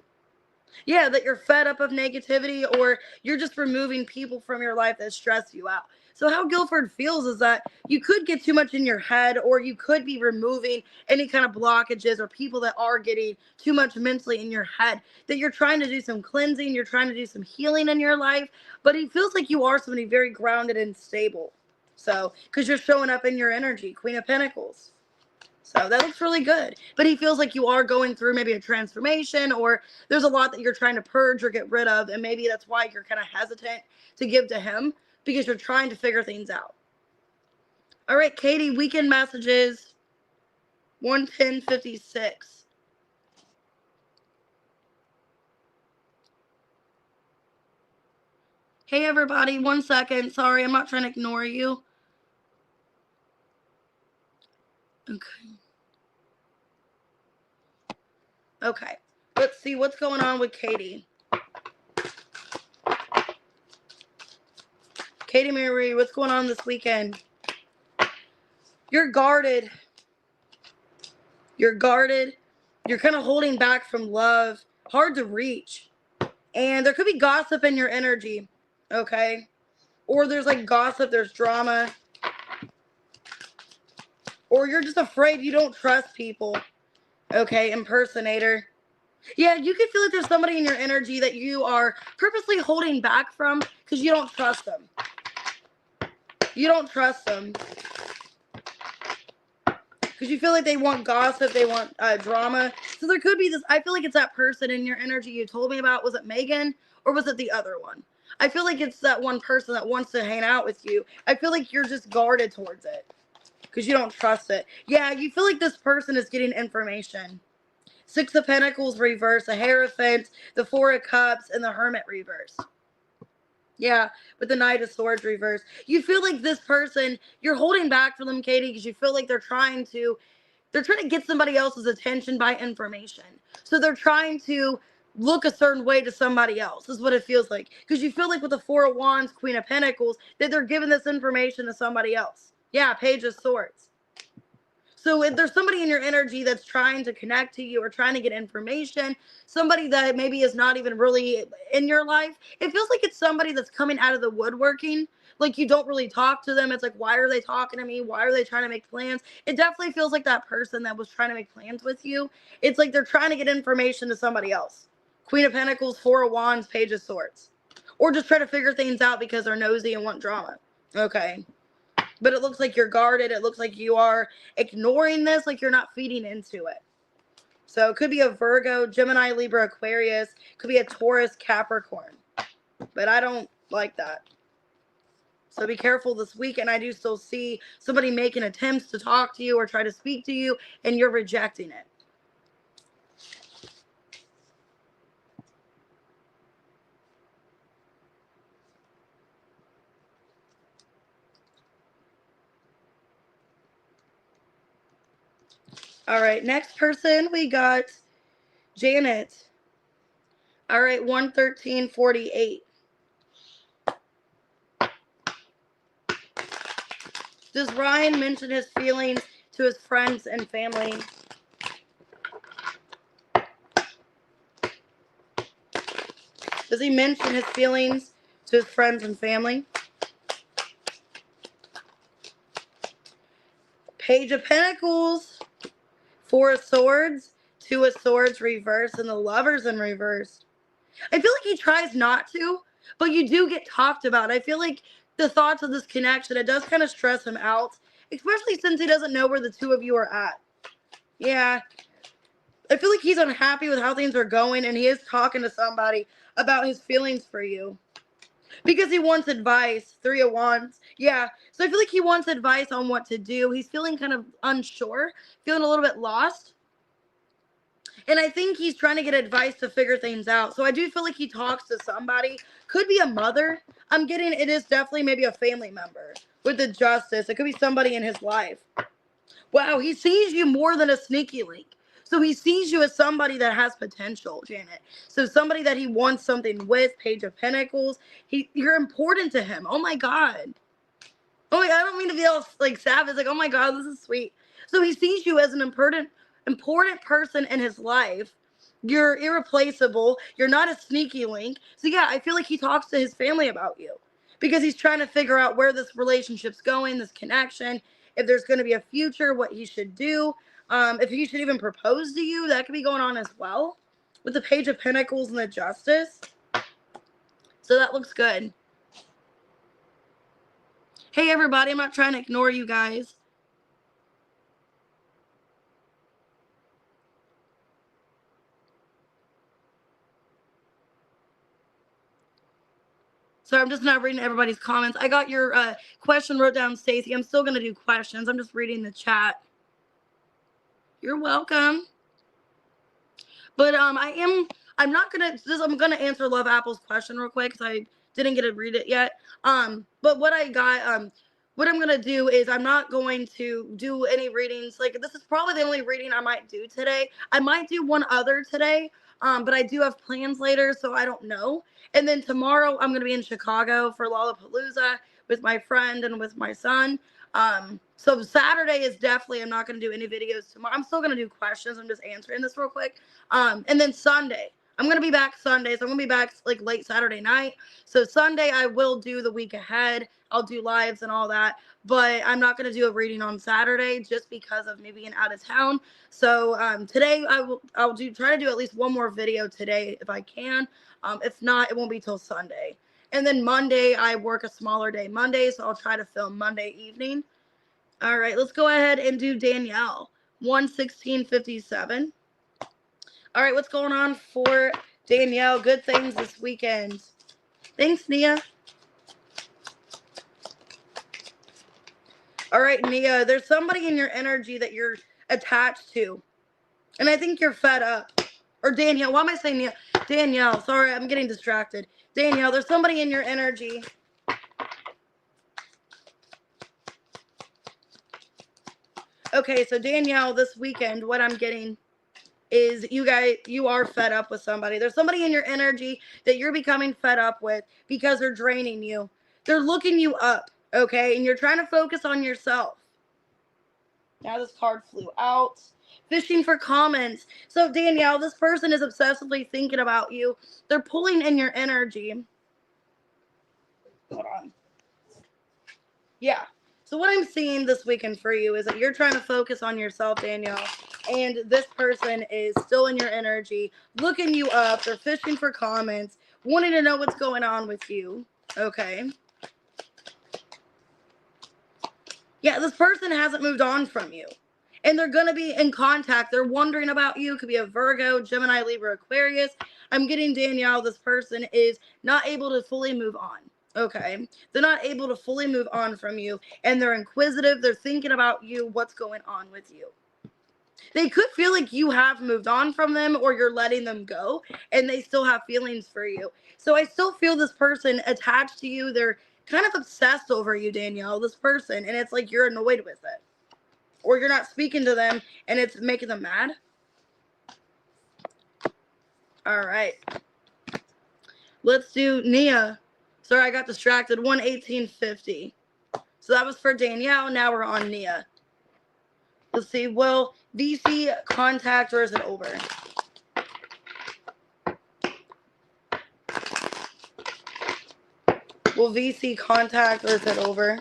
Speaker 1: Yeah, that you're fed up of negativity, or you're just removing people from your life that stress you out. So how Guilford feels is that you could get too much in your head, or you could be removing any kind of blockages or people that are getting too much mentally in your head, that you're trying to do some cleansing, you're trying to do some healing in your life. But he feels like you are somebody very grounded and stable. So, because you're showing up in your energy, Queen of Pentacles. So that looks really good. But he feels like you are going through maybe a transformation, or there's a lot that you're trying to purge or get rid of. And maybe that's why you're kind of hesitant to give to him, because you're trying to figure things out. All right, Katie, weekend messages 11056. Hey, everybody, 1 second. Sorry, I'm not trying to ignore you. Okay. Okay. Let's see what's going on with Katie. Katie Marie, what's going on this weekend? You're guarded. You're guarded. You're kind of holding back from love. Hard to reach. And there could be gossip in your energy. Okay? Or there's like gossip, there's drama. Or you're just afraid, you don't trust people. Okay? Impersonator. Yeah, you could feel like there's somebody in your energy that you are purposely holding back from because you don't trust them. You don't trust them. Because you feel like they want gossip, they want drama. So there could be this, I feel like it's that person in your energy you told me about. Was it Megan, or was it the other one? I feel like it's that one person that wants to hang out with you. I feel like you're just guarded towards it because you don't trust it. Yeah, you feel like this person is getting information. Six of Pentacles reverse, a Hierophant, the Four of Cups, and the Hermit reverse. Yeah, with the Knight of Swords reverse. You feel like this person, you're holding back from them, Katie, because you feel like they're trying to get somebody else's attention by information. So they're trying to look a certain way to somebody else, is what it feels like. Because you feel like with the Four of Wands, Queen of Pentacles, that they're giving this information to somebody else. Yeah, Page of Swords. So if there's somebody in your energy that's trying to connect to you or trying to get information, somebody that maybe is not even really in your life, it feels like it's somebody that's coming out of the woodworking. Like you don't really talk to them. It's like, why are they talking to me? Why are they trying to make plans? It definitely feels like that person that was trying to make plans with you. It's like they're trying to get information to somebody else. Queen of Pentacles, Four of Wands, Page of Swords. Or just try to figure things out because they're nosy and want drama. Okay. But it looks like you're guarded. It looks like you are ignoring this, like you're not feeding into it. So it could be a Virgo, Gemini, Libra, Aquarius. Could be a Taurus, Capricorn. But I don't like that. So be careful this week. And I do still see somebody making attempts to talk to you or try to speak to you, and you're rejecting it. All right, next person, we got Janet. All right, 11348. Does Ryan mention his feelings to his friends and family? Does he mention his feelings to his friends and family? Page of Pentacles, Four of Swords, Two of Swords reversed, and the Lovers in reverse. I feel like he tries not to, but you do get talked about. I feel like the thoughts of this connection, it does kind of stress him out, especially since he doesn't know where the two of you are at. Yeah. I feel like he's unhappy with how things are going, and he is talking to somebody about his feelings for you. Because he wants advice. Three of Wands. Yeah. So I feel like he wants advice on what to do. He's feeling kind of unsure, feeling a little bit lost. And I think he's trying to get advice to figure things out. So I do feel like he talks to somebody. Could be a mother. I'm getting it is definitely maybe a family member with the justice. It could be somebody in his life. Wow, he sees you more than a sneaky link. So he sees you as somebody that has potential, Janet. So somebody that he wants something with, Page of Pentacles. You're important to him. Oh my God. Oh my God, I don't mean to be all like savage. Like, oh my God, this is sweet. So he sees you as an important person in his life. You're irreplaceable. You're not a sneaky link. So yeah, I feel like he talks to his family about you because he's trying to figure out where this relationship's going, this connection, if there's going to be a future, what he should do, if he should even propose to you. That could be going on as well with the Page of Pentacles and the Justice. So that looks good. Hey everybody, I'm not trying to ignore you guys. So I'm just not reading everybody's comments. I got your question wrote down, Stacy. I'm still going to do questions. I'm just reading the chat. You're welcome. But I'm not going to, I'm going to answer Love Apple's question real quick because I didn't get to read it yet. But what I got, what I'm going to do is I'm not going to do any readings. Like, this is probably the only reading I might do today. I might do one other today. But I do have plans later, so I don't know. And then tomorrow I'm going to be in Chicago for Lollapalooza with my friend and with my son. So Saturday is definitely, I'm not going to do any videos tomorrow. I'm still going to do questions. I'm just answering this real quick. And then Sunday, I'm going to be back Sunday. So I'm going to be back like late Saturday night. So Sunday I will do the week ahead. I'll do lives and all that. But I'm not going to do a reading on Saturday just because of me being out of town. So today I'll try to do at least one more video today if I can. If not, it won't be till Sunday. And then Monday I work a smaller day Monday, so I'll try to film Monday evening. All right, let's go ahead and do Danielle. 11657. All right, what's going on for Danielle? Good things this weekend. Thanks, Nia. All right, Nia, there's somebody in your energy that you're attached to. And I think you're fed up. Or Danielle, why am I saying Nia? Danielle, sorry, I'm getting distracted. Danielle, there's somebody in your energy. Okay, so Danielle, this weekend, what I'm getting is you are fed up with somebody. There's somebody in your energy that you're becoming fed up with because they're draining you. They're looking you up, okay? And you're trying to focus on yourself. Now this card flew out. Fishing for comments. So Danielle, this person is obsessively thinking about you. They're pulling in your energy. Hold on. Yeah. So what I'm seeing this weekend for you is that you're trying to focus on yourself, Danielle. And this person is still in your energy, looking you up. They're fishing for comments, wanting to know what's going on with you. Okay. Yeah, this person hasn't moved on from you. And they're going to be in contact. They're wondering about you. Could be a Virgo, Gemini, Libra, Aquarius. I'm getting Danielle, this person is not able to fully move on. Okay. They're not able to fully move on from you. And they're inquisitive. They're thinking about you, what's going on with you. They could feel like you have moved on from them or you're letting them go and they still have feelings for you. So I still feel this person attached to you. They're kind of obsessed over you, Danielle, this person. And it's like you're annoyed with it. Or you're not speaking to them and it's making them mad. All right. Let's do Nia. Sorry, I got distracted. 11850. So that was for Danielle. Now we're on Nia. Let's see. Will VC contact or is it over? Will VC contact or is it over?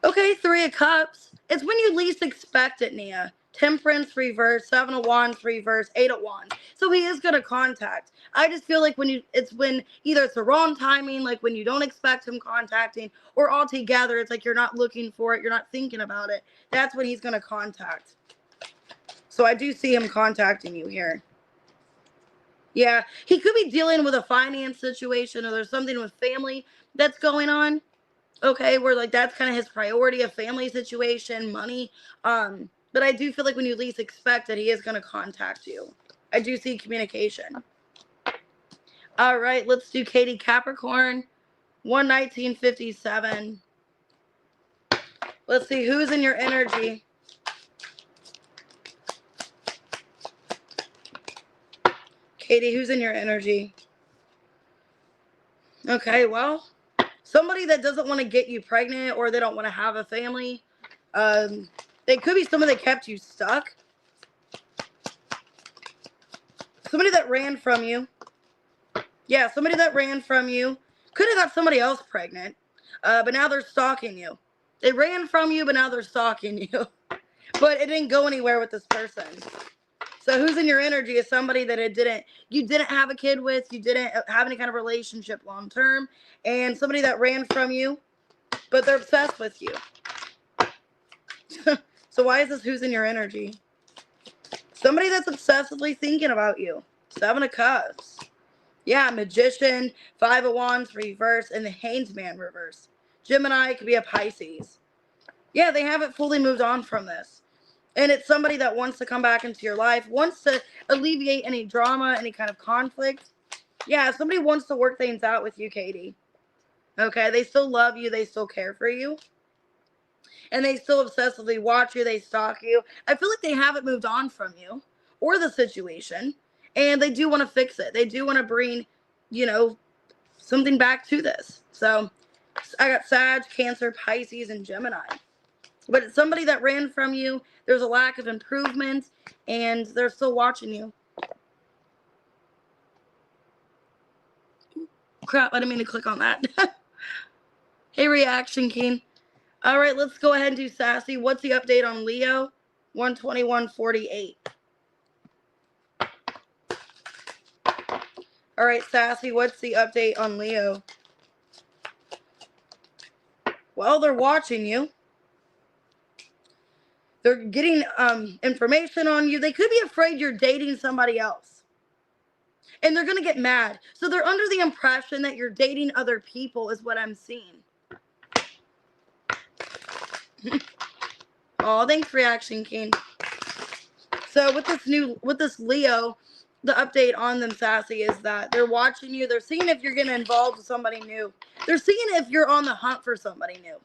Speaker 1: Okay, 3 of Cups. It's when you least expect it, Nia. Temperance reverse, 7 of Wands reverse, 8 of Wands. So he is going to contact. I just feel like it's when either it's the wrong timing, like when you don't expect him contacting, or altogether it's like you're not looking for it, you're not thinking about it. That's when he's going to contact. So I do see him contacting you here. Yeah, he could be dealing with a finance situation or there's something with family that's going on. Okay, where like that's kind of his priority, a family situation, money. But I do feel like when you least expect it, he is going to contact you. I do see communication. All right, let's do Katie Capricorn, 1/1957. Let's see who's in your energy. Katie, who's in your energy? Okay, well, somebody that doesn't want to get you pregnant or they don't want to have a family. They could be someone that kept you stuck. Somebody that ran from you. Yeah, somebody that ran from you. Could have got somebody else pregnant. But now they're stalking you. They ran from you, but now they're stalking you. But it didn't go anywhere with this person. So who's in your energy is somebody that you didn't have a kid with, you didn't have any kind of relationship long term, and somebody that ran from you, but they're obsessed with you. So why is this who's in your energy? Somebody that's obsessively thinking about you. 7 of Cups. Yeah, Magician, 5 of Wands reverse, and the Hanged Man reverse. Gemini could be a Pisces. Yeah, they haven't fully moved on from this. And it's somebody that wants to come back into your life, wants to alleviate any drama, any kind of conflict. Yeah, somebody wants to work things out with you, Katie. Okay, they still love you. They still care for you. And they still obsessively watch you. They stalk you. I feel like they haven't moved on from you or the situation. And they do want to fix it. They do want to bring, something back to this. So I got Sag, Cancer, Pisces, and Gemini. But it's somebody that ran from you. There's a lack of improvement, and they're still watching you. Crap, I didn't mean to click on that. Hey, Reaction King. All right, let's go ahead and do Sassy. What's the update on Leo? 121.48. All right, Sassy, what's the update on Leo? Well, they're watching you. They're getting information on you. They could be afraid you're dating somebody else. And they're going to get mad. So they're under the impression that you're dating other people is what I'm seeing. Oh, thanks, Reaction King. So with this Leo, the update on them, Sassy, is that they're watching you. They're seeing if you're getting involved with somebody new. They're seeing if you're on the hunt for somebody new.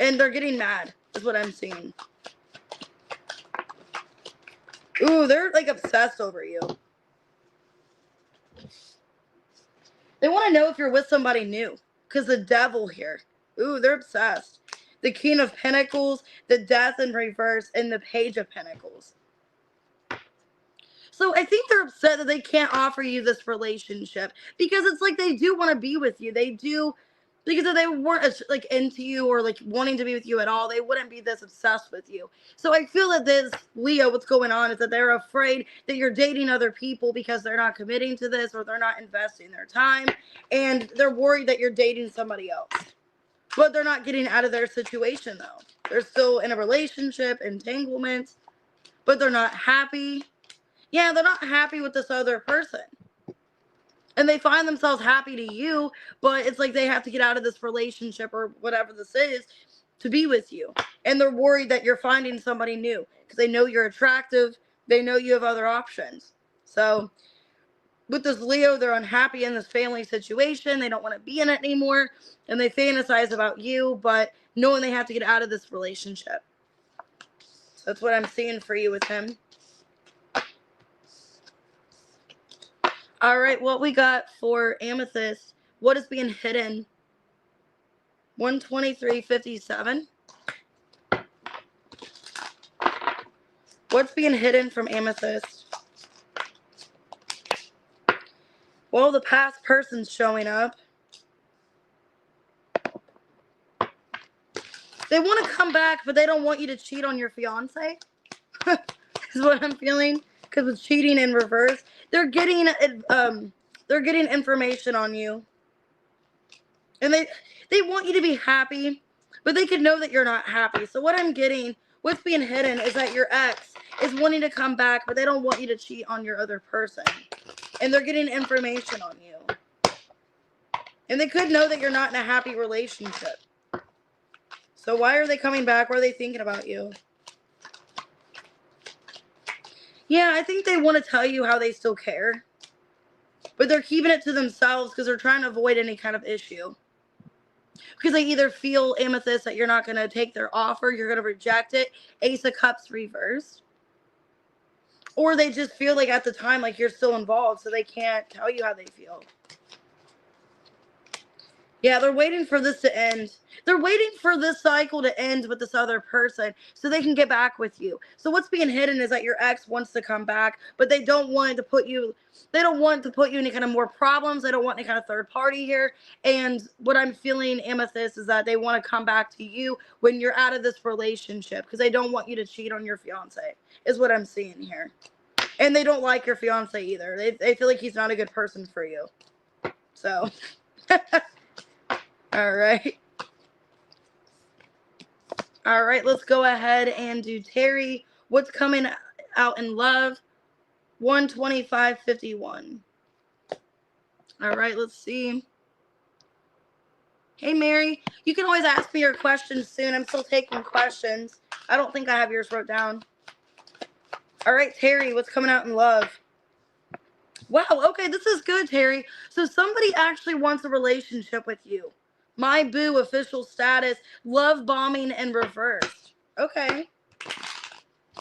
Speaker 1: And they're getting mad is what I'm seeing. Ooh, they're like obsessed over you. They want to know if you're with somebody new. Because the devil here. Ooh, they're obsessed. The King of Pentacles, the Death in reverse, and the Page of Pentacles. So I think they're upset that they can't offer you this relationship. Because it's like they do want to be with you. They do. Because if they weren't like into you or like wanting to be with you at all, they wouldn't be this obsessed with you. So I feel that this Leo, what's going on is that they're afraid that you're dating other people because they're not committing to this or they're not investing their time. And they're worried that you're dating somebody else. But they're not getting out of their situation though. They're still in a relationship, entanglement, but they're not happy. Yeah, they're not happy with this other person. And they find themselves happy to you, but it's like they have to get out of this relationship or whatever this is to be with you. And they're worried that you're finding somebody new because they know you're attractive. They know you have other options. So with this Leo, they're unhappy in this family situation. They don't want to be in it anymore. And they fantasize about you, but knowing they have to get out of this relationship. So that's what I'm seeing for you with him. All right, what we got for Amethyst. What is being hidden? 123.57. What's being hidden from Amethyst? Well, the past person's showing up. They want to come back, but they don't want you to cheat on your fiance. Is what I'm feeling. Because with cheating in reverse, they're getting information on you. And they want you to be happy, but they could know that you're not happy. So what I'm getting, what's being hidden is that your ex is wanting to come back, but they don't want you to cheat on your other person. And they're getting information on you. And they could know that you're not in a happy relationship. So why are they coming back? What are they thinking about you? Yeah, I think they want to tell you how they still care. But they're keeping it to themselves because they're trying to avoid any kind of issue. Because they either feel, Amethyst, that you're not going to take their offer, you're going to reject it, Ace of Cups reversed. Or they just feel like at the time like you're still involved, so they can't tell you how they feel. Yeah, they're waiting for this to end. They're waiting for this cycle to end with this other person so they can get back with you. So what's being hidden is that your ex wants to come back, but they don't want to put you in any kind of more problems. They don't want any kind of third party here. And what I'm feeling, Amethyst, is that they want to come back to you when you're out of this relationship because they don't want you to cheat on your fiance, is what I'm seeing here. And they don't like your fiance either. They feel like he's not a good person for you. So... All right. All right, let's go ahead and do Terry. What's coming out in love? 125.51. All right, let's see. Hey, Mary, you can always ask me your questions soon. I'm still taking questions. I don't think I have yours wrote down. All right, Terry, what's coming out in love? Wow, okay, this is good, Terry. So somebody actually wants a relationship with you. My boo, official status, love bombing and reversed. Okay.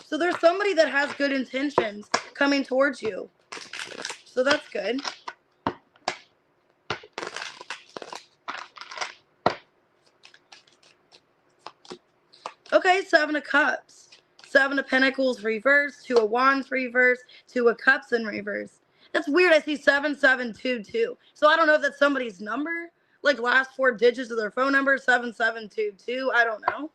Speaker 1: So there's somebody that has good intentions coming towards you. So that's good. Okay, 7 of Cups. 7 of Pentacles reverse, 2 of Wands reverse, 2 of Cups in reverse. That's weird. I see 7722. So I don't know if that's somebody's number. Like last 4 digits of their phone number, 7722. I don't know.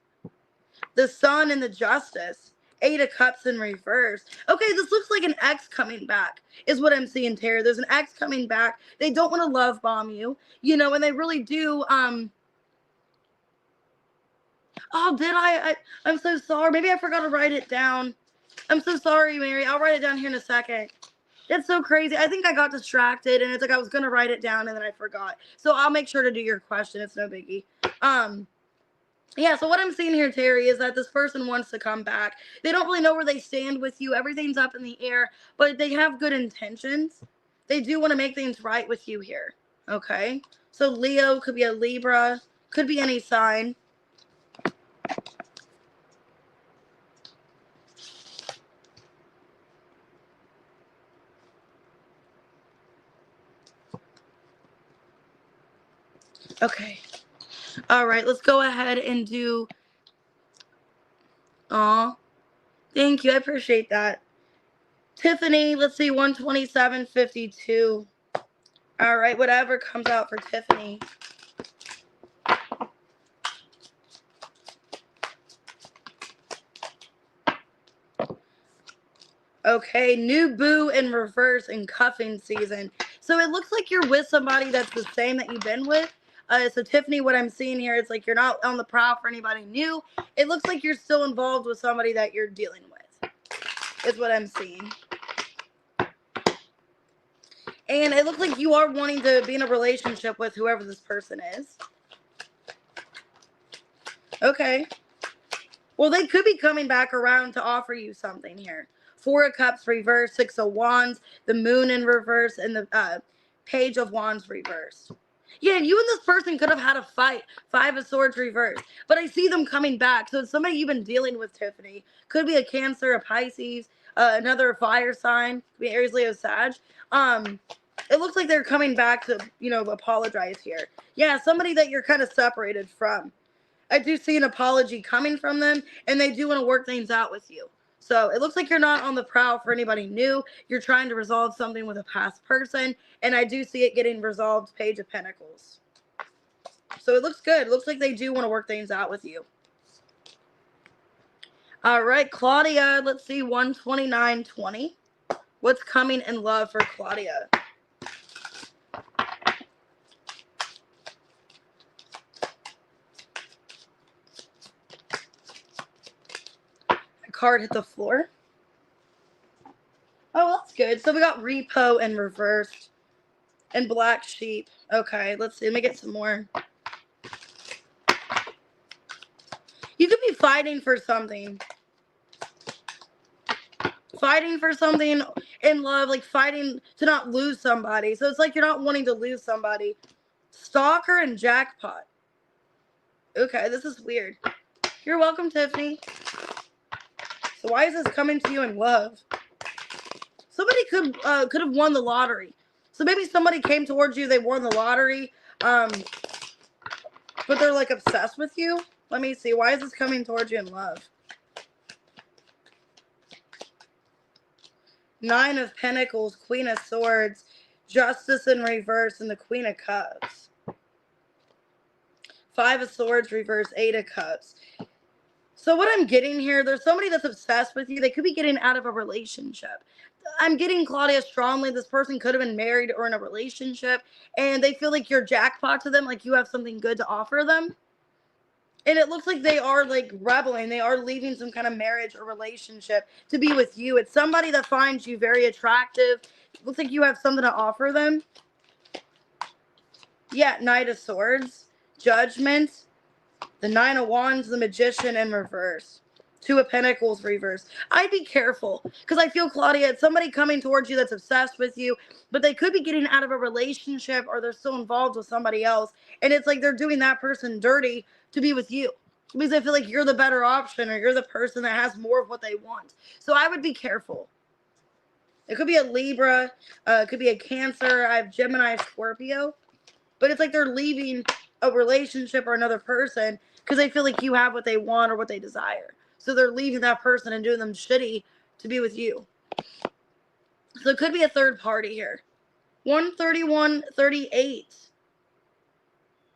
Speaker 1: The Sun and the Justice. 8 of Cups in reverse. Okay, this looks like an ex coming back, is what I'm seeing, Terry. There's an ex coming back. They don't want to love bomb you, and they really do. Oh, did I'm so sorry. Maybe I forgot to write it down. I'm so sorry, Mary. I'll write it down here in a second. It's so crazy. I think I got distracted, and it's like I was gonna write it down, and then I forgot. So I'll make sure to do your question. It's no biggie. Yeah, so what I'm seeing here, Terry, is that this person wants to come back. They don't really know where they stand with you. Everything's up in the air, but they have good intentions. They do want to make things right with you here, okay? So Leo could be a Libra, could be any sign. Okay. All right, let's go ahead and do... Aw. Thank you. I appreciate that. Tiffany, let's see, 127.52. All right, whatever comes out for Tiffany. Okay, new boo in reverse in cuffing season. So it looks like you're with somebody that's the same that you've been with. So Tiffany, what I'm seeing here, it's like you're not on the prowl for anybody new. It looks like you're still involved with somebody that you're dealing with. Is what I'm seeing. And it looks like you are wanting to be in a relationship with whoever this person is. Okay. Well, they could be coming back around to offer you something here. 4 of Cups reverse, 6 of Wands, the Moon in reverse, and the Page of Wands reverse. Yeah, and you and this person could have had a fight. 5 of Swords reverse. But I see them coming back. So it's somebody you've been dealing with, Tiffany. Could be a Cancer, a Pisces, another fire sign. Could be Aries, Leo, Sag. It looks like they're coming back to, apologize here. Yeah, somebody that you're kind of separated from. I do see an apology coming from them, and they do want to work things out with you. So it looks like you're not on the prowl for anybody new. You're trying to resolve something with a past person, and I do see it getting resolved, Page of Pentacles. So it looks good. It looks like they do want to work things out with you. All right, Claudia, let's see, 129.20. What's coming in love for Claudia? Card hit the floor. Oh, that's good. So we got repo and reversed and black sheep. Okay, let's see. Let me get some more. You could be fighting for something. Fighting for something in love, like fighting to not lose somebody. So it's like you're not wanting to lose somebody. Stalker and jackpot. Okay, this is weird. You're welcome, Tiffany. So why is this coming to you in love? Somebody could have won the lottery. So maybe somebody came towards you, they won the lottery, but they're like obsessed with you. Let me see. Why is this coming towards you in love? 9 of Pentacles, Queen of Swords, Justice in reverse, and the Queen of Cups. 5 of Swords reverse, 8 of Cups. So what I'm getting here, there's somebody that's obsessed with you. They could be getting out of a relationship. I'm getting, Claudia, strongly, this person could have been married or in a relationship, and they feel like you're jackpot to them, like you have something good to offer them. And it looks like they are like rebelling. They are leaving some kind of marriage or relationship to be with you. It's somebody that finds you very attractive. It looks like you have something to offer them. Yeah, Knight of Swords, Judgment, the 9 of Wands, the Magician in reverse. 2 of Pentacles reverse. I'd be careful because I feel, Claudia, it's somebody coming towards you that's obsessed with you, but they could be getting out of a relationship or they're still involved with somebody else. And it's like they're doing that person dirty to be with you because I feel like you're the better option or you're the person that has more of what they want. So I would be careful. It could be a Libra. It could be a Cancer. I have Gemini, Scorpio. But it's like they're leaving a relationship or another person because they feel like you have what they want or what they desire. So they're leaving that person and doing them shitty to be with you. So it could be a third party here. 131:38.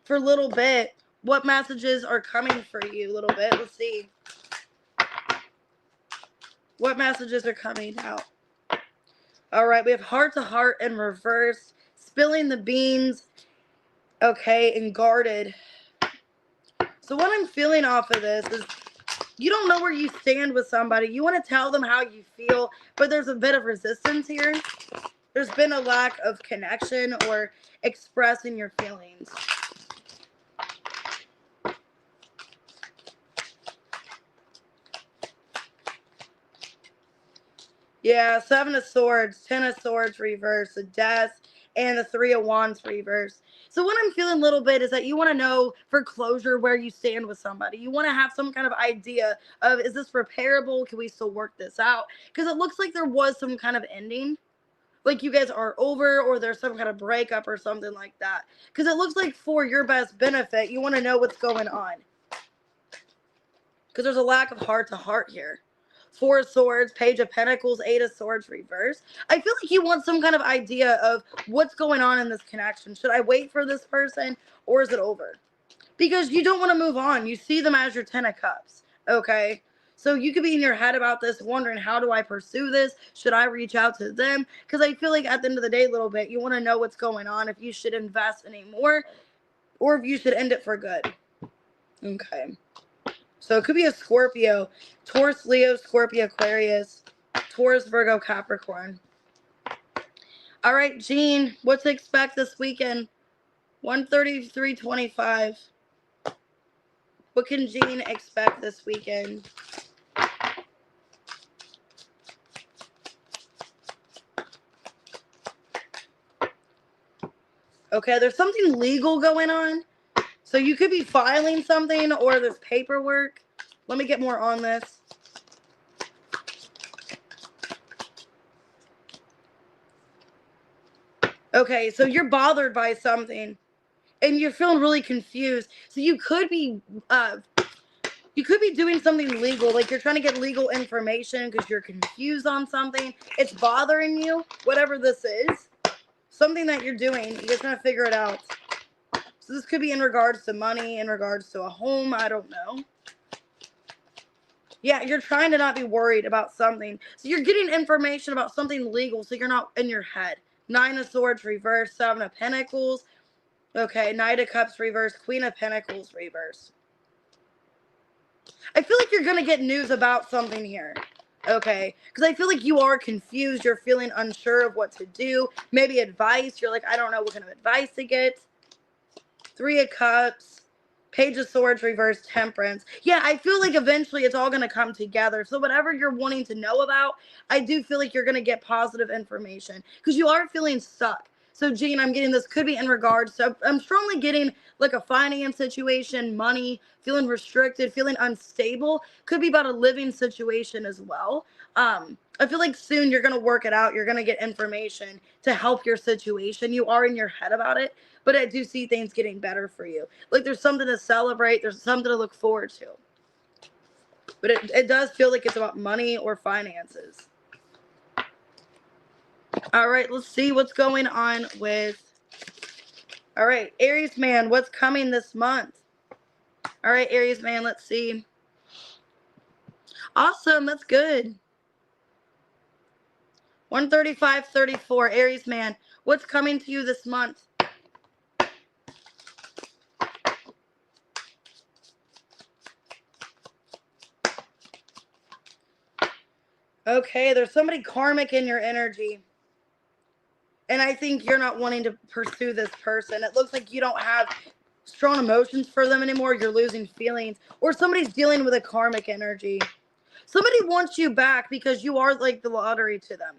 Speaker 1: For a little bit. What messages are coming for you a little bit? Let's see. What messages are coming out? All right, we have heart to heart in reverse. Spilling the beans. Okay, and guarded. So what I'm feeling off of this is you don't know where you stand with somebody. You want to tell them how you feel, but there's a bit of resistance here. There's been a lack of connection or expressing your feelings. Yeah, 7 of Swords, 10 of Swords reverse, the Death, and the 3 of Wands reverse. So what I'm feeling a little bit is that you want to know for closure where you stand with somebody. You want to have some kind of idea of, is this repairable? Can we still work this out? Because it looks like there was some kind of ending. Like you guys are over or there's some kind of breakup or something like that. Because it looks like for your best benefit, you want to know what's going on. Because there's a lack of heart to heart here. 4 of Swords, Page of Pentacles, 8 of Swords reverse. I feel like you want some kind of idea of what's going on in this connection. Should I wait for this person or is it over? Because you don't want to move on. You see them as your 10 of Cups. Okay? So you could be in your head about this, wondering, how do I pursue this? Should I reach out to them? Because I feel like at the end of the day, a little bit, you want to know what's going on, if you should invest anymore or if you should end it for good. Okay. So it could be a Scorpio, Taurus, Leo, Scorpio, Aquarius, Taurus, Virgo, Capricorn. All right, Jean, what to expect this weekend? 133.25. What can Jean expect this weekend? Okay, there's something legal going on. So you could be filing something or there's paperwork. Let me get more on this. Okay, so you're bothered by something and you're feeling really confused. So you could be doing something legal, like you're trying to get legal information because you're confused on something. It's bothering you, whatever this is. Something that you're doing, you're just going to figure it out. So this could be in regards to money, in regards to a home, I don't know. Yeah, you're trying to not be worried about something. So you're getting information about something legal, so you're not in your head. 9 of Swords reverse, 7 of Pentacles. Okay, Knight of Cups reverse, Queen of Pentacles reverse. I feel like you're going to get news about something here. Okay, because I feel like you are confused. You're feeling unsure of what to do. Maybe advice. You're like, I don't know what kind of advice to get. 3 of Cups, Page of Swords, reverse, Temperance. Yeah, I feel like eventually it's all going to come together. So whatever you're wanting to know about, I do feel like you're going to get positive information because you are feeling stuck. So Jean, I'm getting this could be in regards. So I'm strongly getting like a finance situation, money, feeling restricted, feeling unstable. Could be about a living situation as well. I feel like soon you're going to work it out. You're going to get information to help your situation. You are in your head about it, but I do see things getting better for you. Like there's something to celebrate. There's something to look forward to. But it does feel like it's about money or finances. All right, let's see what's going on with... All right, Aries man, what's coming this month? All right, Aries man, let's see. Awesome, that's good. 135.34, Aries man, what's coming to you this month? Okay, there's somebody karmic in your energy. And I think you're not wanting to pursue this person. It looks like you don't have strong emotions for them anymore. You're losing feelings. Or somebody's dealing with a karmic energy. Somebody wants you back because you are like the lottery to them.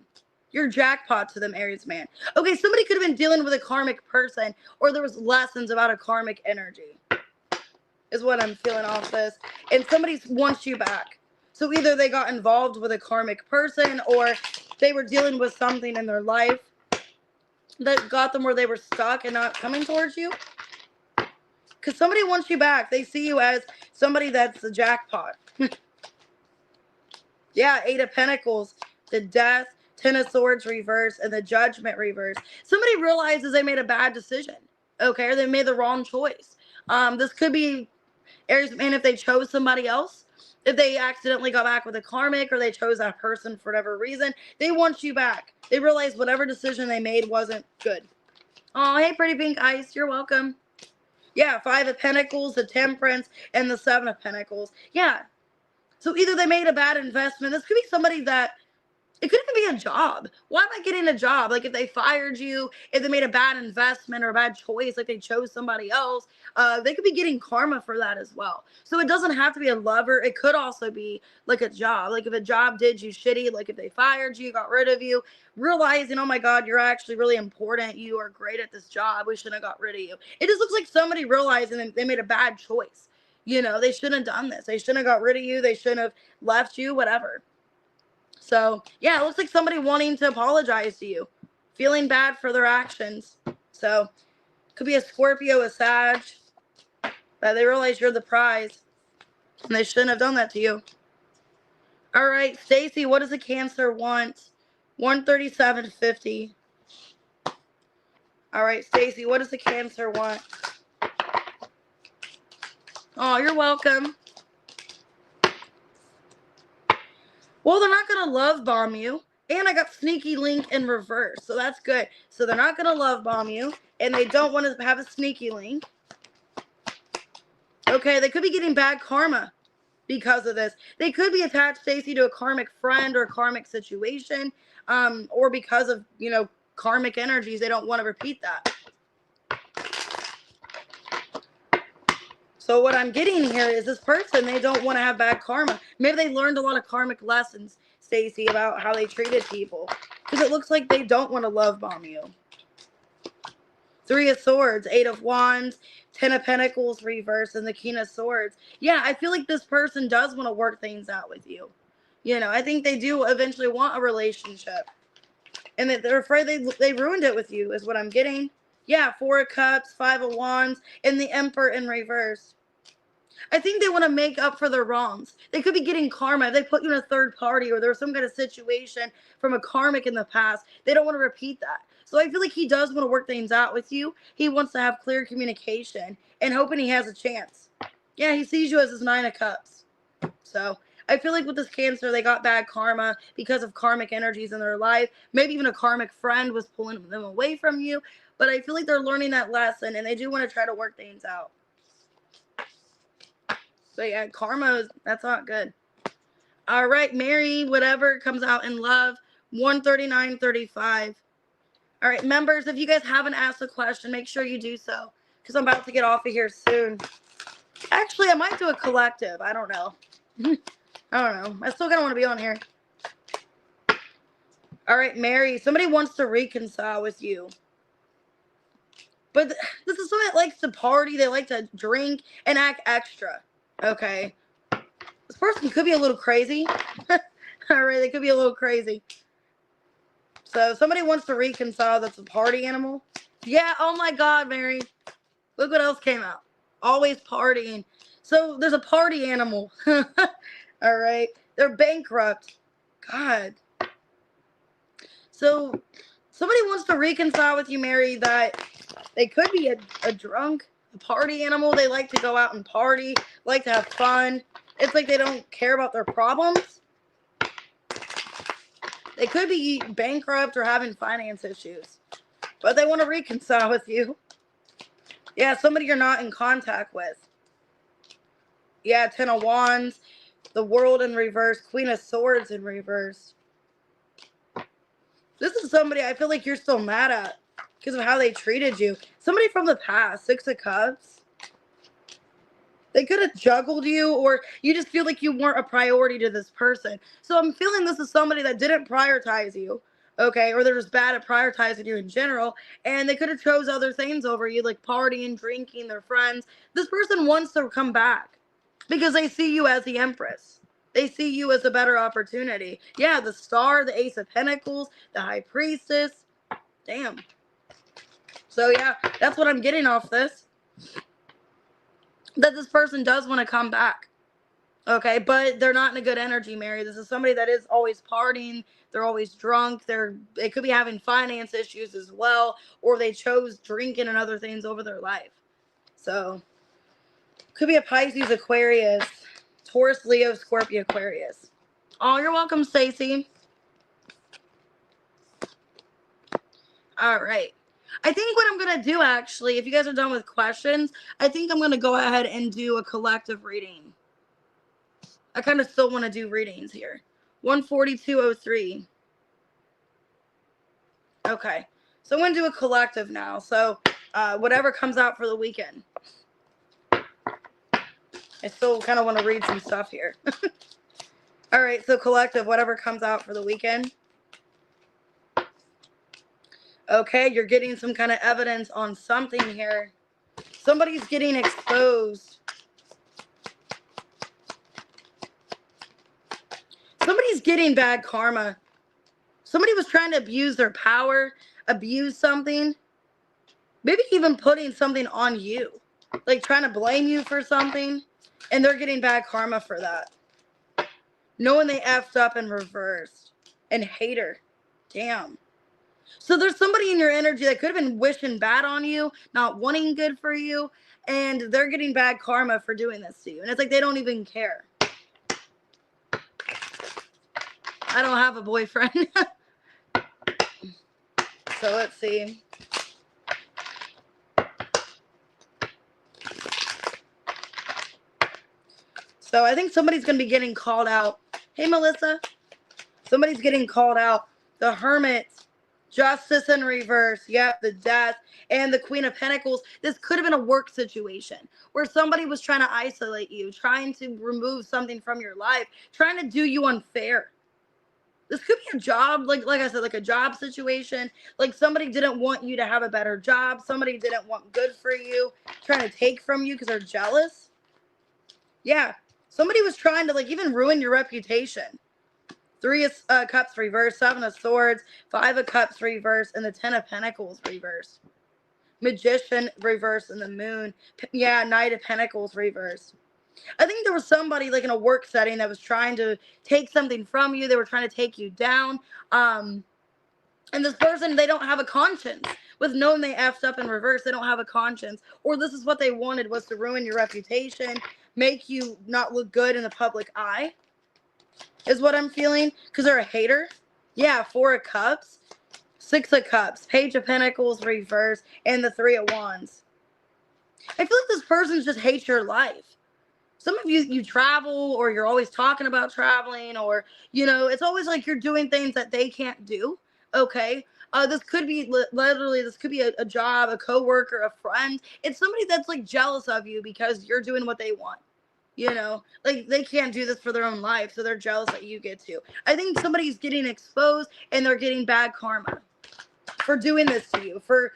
Speaker 1: You're jackpot to them, Aries man. Okay, somebody could have been dealing with a karmic person, or there was lessons about a karmic energy, is what I'm feeling off this. And somebody wants you back. So either they got involved with a karmic person, or they were dealing with something in their life that got them where they were stuck and not coming towards you. Because somebody wants you back. They see you as somebody that's a jackpot. Yeah, 8 of Pentacles, the Death, 10 of Swords reverse, and the Judgment reverse. Somebody realizes they made a bad decision, okay, or they made the wrong choice. This could be Aries man if they chose somebody else, if they accidentally got back with a karmic, or they chose that person for whatever reason. They want you back. They realize whatever decision they made wasn't good. Oh, hey, pretty pink ice, you're welcome. Yeah, 5 of Pentacles, the Temperance, and the 7 of Pentacles. Yeah. So either they made a bad investment. This could be somebody that, it could even be a job. Why am I getting a job? Like if they fired you, if they made a bad investment or a bad choice, like they chose somebody else, they could be getting karma for that as well. So it doesn't have to be a lover. It could also be like a job. Like if a job did you shitty, like if they fired you, got rid of you, realizing, oh my God, you're actually really important. You are great at this job. We shouldn't have got rid of you. It just looks like somebody realizing that they made a bad choice. You know, they shouldn't have done this. They shouldn't have got rid of you. They shouldn't have left you, whatever. So, yeah, it looks like somebody wanting to apologize to you. Feeling bad for their actions. So, could be a Scorpio, a Sag. That they realize you're the prize. And they shouldn't have done that to you. All right, Stacy, what does a Cancer want? 137.50. All right, Stacy, what does a Cancer want? Oh, you're welcome. Well, they're not going to love bomb you. And I got sneaky link in reverse. So that's good. So they're not going to love bomb you. And they don't want to have a sneaky link. Okay, they could be getting bad karma because of this. They could be attached, Stacey, to a karmic friend or a karmic situation. Or because of, you know, karmic energies. They don't want to repeat that. So what I'm getting here is this person, they don't want to have bad karma. Maybe they learned a lot of karmic lessons, Stacey, about how they treated people. Because it looks like they don't want to love bomb you. 3 of Swords, 8 of Wands, 10 of Pentacles reverse, and the King of Swords. Yeah, I feel like this person does want to work things out with you. You know, I think they do eventually want a relationship. And that they're afraid they ruined it with you, is what I'm getting. Yeah, 4 of Cups, 5 of Wands, and the Emperor in reverse. I think they want to make up for their wrongs. They could be getting karma. They put you in a third party, or there was some kind of situation from a karmic in the past. They don't want to repeat that. So I feel like he does want to work things out with you. He wants to have clear communication and hoping he has a chance. Yeah, he sees you as his 9 of Cups. So I feel like with this Cancer, they got bad karma because of karmic energies in their life. Maybe even a karmic friend was pulling them away from you. But I feel like they're learning that lesson, and they do want to try to work things out. So yeah, karma, that's not good. All right, Mary, whatever comes out in love, 139.35. All right, members, if you guys haven't asked a question, make sure you do so, because I'm about to get off of here soon. Actually, I might do a collective. I don't know. I don't know. I still kind of want to be on here. All right, Mary. Somebody wants to reconcile with you. But this is someone that likes to party. They like to drink and act extra. Okay. This person could be a little crazy. All right, they could be a little crazy. So somebody wants to reconcile that's a party animal. Yeah, oh my God, Mary. Look what else came out. Always partying. So there's a party animal. All right. They're bankrupt. God. So somebody wants to reconcile with you, Mary, that they could be a drunk, a party animal. They like to go out and party, like to have fun. It's like they don't care about their problems. They could be bankrupt or having finance issues, but they want to reconcile with you. Yeah, somebody you're not in contact with. Yeah, 10 of Wands, the World in reverse, Queen of Swords in reverse. This is somebody I feel like you're still mad at because of how they treated you. Somebody from the past, 6 of Cups. They could have juggled you, or you just feel like you weren't a priority to this person. So I'm feeling this is somebody that didn't prioritize you, okay? Or they're just bad at prioritizing you in general, and they could have chose other things over you, like partying, drinking, their friends. This person wants to come back because they see you as the Empress. They see you as a better opportunity. Yeah, the Star, the Ace of Pentacles, the High Priestess. Damn. So yeah, that's what I'm getting off this. That this person does want to come back. Okay, but they're not in a good energy, Mary. This is somebody that is always partying. They're always drunk. They could be having finance issues as well, or they chose drinking and other things over their life. So, could be a Pisces, Aquarius, Taurus, Leo, Scorpio, Aquarius. Oh, you're welcome, Stacy. All right. I think what I'm going to do, actually, if you guys are done with questions, I think I'm going to go ahead and do a collective reading. I kind of still want to do readings here. 14203. Okay. So I'm going to do a collective now. So whatever comes out for the weekend. I still kind of want to read some stuff here. All right. So collective, whatever comes out for the weekend. Okay. You're getting some kind of evidence on something here. Somebody's getting exposed. Somebody's getting bad karma. Somebody was trying to abuse their power, abuse something. Maybe even putting something on you. Like trying to blame you for something. And they're getting bad karma for that. Knowing they effed up and reversed. And hater. Damn. So there's somebody in your energy that could have been wishing bad on you, not wanting good for you, and they're getting bad karma for doing this to you. And it's like they don't even care. I don't have a boyfriend. So let's see. So I think somebody's going to be getting called out. Hey, Melissa. Somebody's getting called out. The Hermit. Justice in reverse. Yep, the Death. And the Queen of Pentacles. This could have been a work situation where somebody was trying to isolate you, trying to remove something from your life, trying to do you unfair. This could be a job, like I said, like a job situation. Like somebody didn't want you to have a better job. Somebody didn't want good for you, trying to take from you because they're jealous. Yeah, somebody was trying to like even ruin your reputation. 3 of Cups reverse, 7 of Swords, 5 of Cups reverse, and the 10 of Pentacles reverse. Magician reverse and the Moon. Yeah, Knight of Pentacles reverse. I think there was somebody like in a work setting that was trying to take something from you. They were trying to take you down. And this person, they don't have a conscience. With knowing they effed up in reverse, they don't have a conscience. Or this is what they wanted, was to ruin your reputation, make you not look good in the public eye, is what I'm feeling. Because they're a hater. Yeah, 4 of Cups, 6 of Cups, Page of Pentacles reverse, and the 3 of Wands. I feel like this person just hates your life. Some of you travel, or you're always talking about traveling, or, you know, it's always like you're doing things that they can't do. Okay. This could be literally, this could be a job, a coworker, a friend. It's somebody that's like jealous of you because you're doing what they want. You know, like they can't do this for their own life, so they're jealous that you get to. I think somebody's getting exposed and they're getting bad karma for doing this to you, for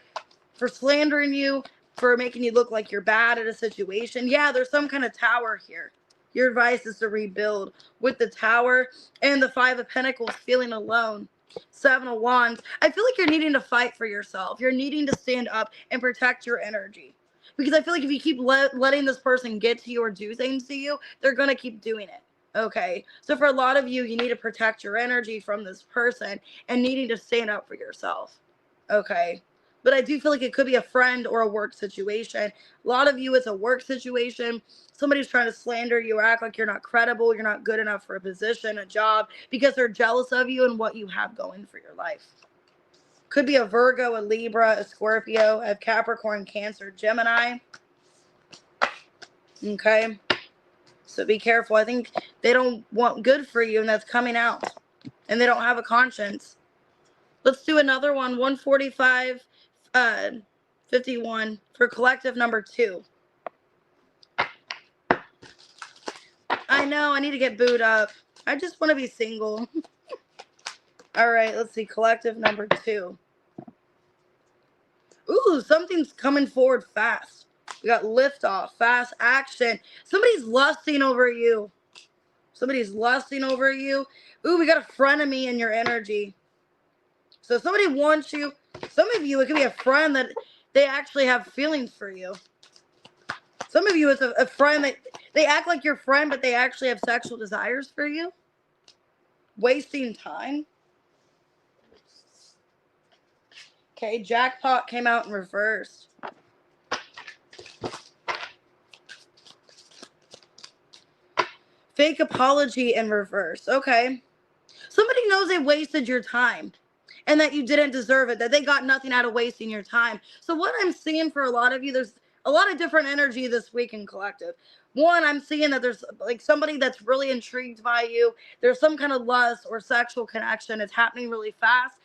Speaker 1: slandering you, for making you look like you're bad at a situation. Yeah, there's some kind of tower here. Your advice is to rebuild with the tower and the 5 of Pentacles, feeling alone. 7 of Wands. I feel like you're needing to fight for yourself. You're needing to stand up and protect your energy. Because I feel like if you keep letting this person get to you or do things to you, they're going to keep doing it. Okay. So for a lot of you, you need to protect your energy from this person and needing to stand up for yourself. Okay. But I do feel like it could be a friend or a work situation. A lot of you, it's a work situation. Somebody's trying to slander you or act like you're not credible, you're not good enough for a position, a job, because they're jealous of you and what you have going for your life. Could be a Virgo, a Libra, a Scorpio, a Capricorn, Cancer, Gemini. Okay. So be careful. I think they don't want good for you, and that's coming out. And they don't have a conscience. Let's do another one. 145, 51 for collective number 2. I know, I need to get booed up. I just want to be single. All right, let's see. Collective number 2. Ooh, something's coming forward fast. We got liftoff, fast action. Somebody's lusting over you. Somebody's lusting over you. Ooh, we got a frenemy in your energy. So somebody wants you. Some of you, it could be a friend that they actually have feelings for you. Some of you, it's a friend that they act like your friend, but they actually have sexual desires for you. Wasting time. Okay, jackpot came out in reverse. Fake apology in reverse. Okay. Somebody knows they wasted your time and that you didn't deserve it, that they got nothing out of wasting your time. So what I'm seeing for a lot of you, there's a lot of different energy this week in collective. One, I'm seeing that there's like somebody that's really intrigued by you. There's some kind of lust or sexual connection. It's happening really fast.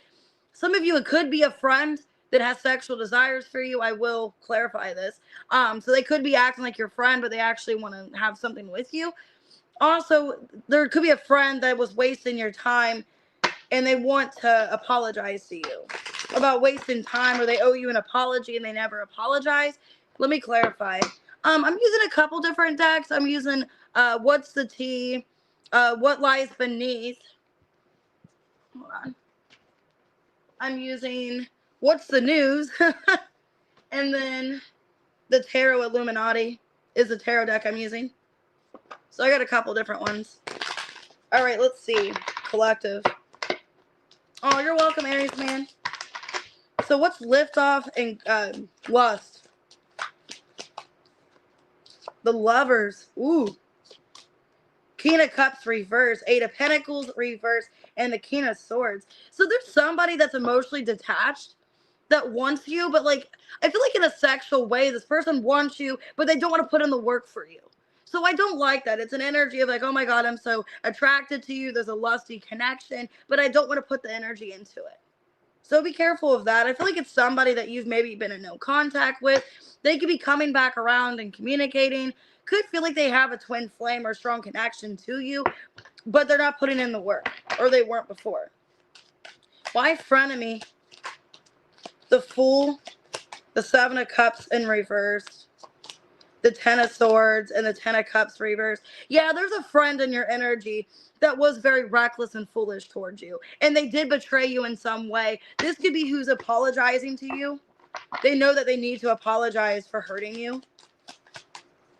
Speaker 1: Some of you, it could be a friend that has sexual desires for you. I will clarify this. So they could be acting like your friend, but they actually want to have something with you. Also, there could be a friend that was wasting your time and they want to apologize to you about wasting time, or they owe you an apology and they never apologize. Let me clarify. I'm using a couple different decks. I'm using What's the Tea, What Lies Beneath. Hold on. I'm using What's the News, and then the Tarot Illuminati is the tarot deck I'm using. So I got a couple different ones. All right, let's see. Collective. Oh, you're welcome, Aries, man. So what's liftoff and lust? The Lovers. Ooh. King of Cups reverse. 8 of Pentacles reverse. And the King of Swords. So there's somebody that's emotionally detached that wants you, but like, I feel like in a sexual way, this person wants you, but they don't want to put in the work for you. So I don't like that. It's an energy of like, oh my God, I'm so attracted to you. There's a lusty connection, but I don't want to put the energy into it. So be careful of that. I feel like it's somebody that you've maybe been in no contact with. They could be coming back around and communicating. Could feel like they have a twin flame or strong connection to you, but they're not putting in the work, or they weren't before. Why frenemy? The Fool, the 7 of Cups in reverse, the 10 of Swords, and the 10 of Cups reverse. Yeah, there's a friend in your energy that was very reckless and foolish towards you, and they did betray you in some way. This could be who's apologizing to you. They know that they need to apologize for hurting you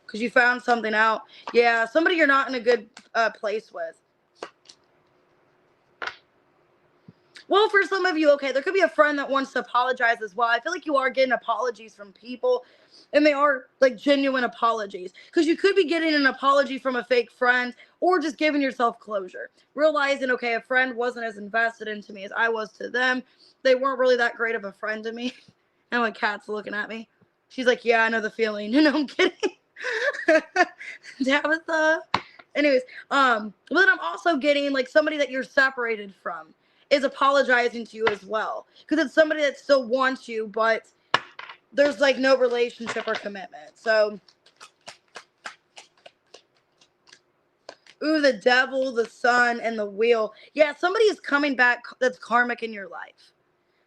Speaker 1: because you found something out. Yeah, somebody you're not in a good place with. Well, for some of you, okay, there could be a friend that wants to apologize as well. I feel like you are getting apologies from people, and they are like genuine apologies, because you could be getting an apology from a fake friend, or just giving yourself closure, realizing, okay, a friend wasn't as invested into me as I was to them. They weren't really that great of a friend to me. And my cat's looking at me. She's like, yeah, I know the feeling. No, I'm kidding. Tabitha. Anyways, but then I'm also getting like somebody that you're separated from. is apologizing to you as well, because it's somebody that still wants you, but there's like no relationship or commitment. So, ooh, the devil, the sun, and the wheel. Yeah, somebody is coming back that's karmic in your life.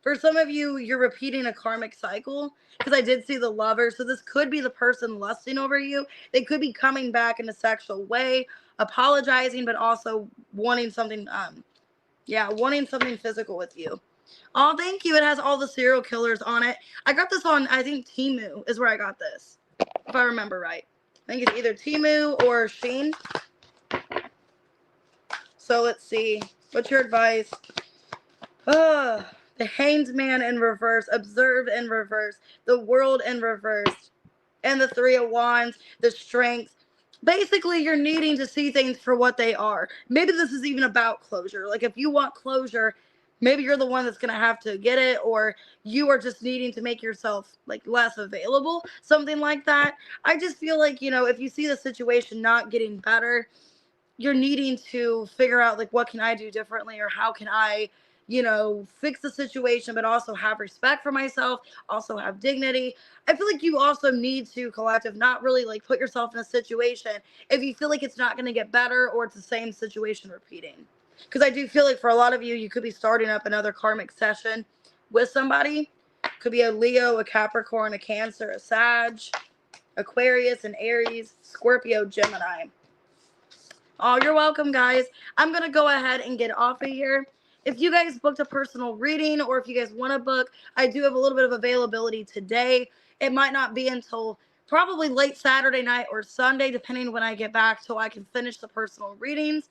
Speaker 1: For some of you, you're repeating a karmic cycle, because I did see the lover. So this could be the person lusting over you. They could be coming back in a sexual way, apologizing, but also wanting something, wanting something physical with you. Oh, thank you. It has all the serial killers on it. I got this on, I think, Temu is where I got this, if I remember right. I think it's either Temu or Shein. So let's see. What's your advice? The Hanged Man in reverse, Observe in reverse, the World in reverse, and the Three of Wands, the Strength. Basically, you're needing to see things for what they are. Maybe this is even about closure. Like, if you want closure, maybe you're the one that's going to have to get it, or you are just needing to make yourself like less available, something like that. I just feel like, if you see the situation not getting better, you're needing to figure out, like, what can I do differently, or how can I fix the situation, but also have respect for myself, also have dignity. I feel like you also need to, collective, not really like put yourself in a situation if you feel like it's not going to get better, or it's the same situation repeating. Because I do feel like for a lot of you, you could be starting up another karmic session with somebody. Could be a Leo, a Capricorn, a Cancer, a Sag, Aquarius, an Aries, Scorpio, Gemini. Oh, you're welcome, guys. I'm going to go ahead and get off of here. If you guys booked a personal reading, or if you guys want to book, I do have a little bit of availability today. It might not be until probably late Saturday night or Sunday, depending when I get back, so I can finish the personal readings,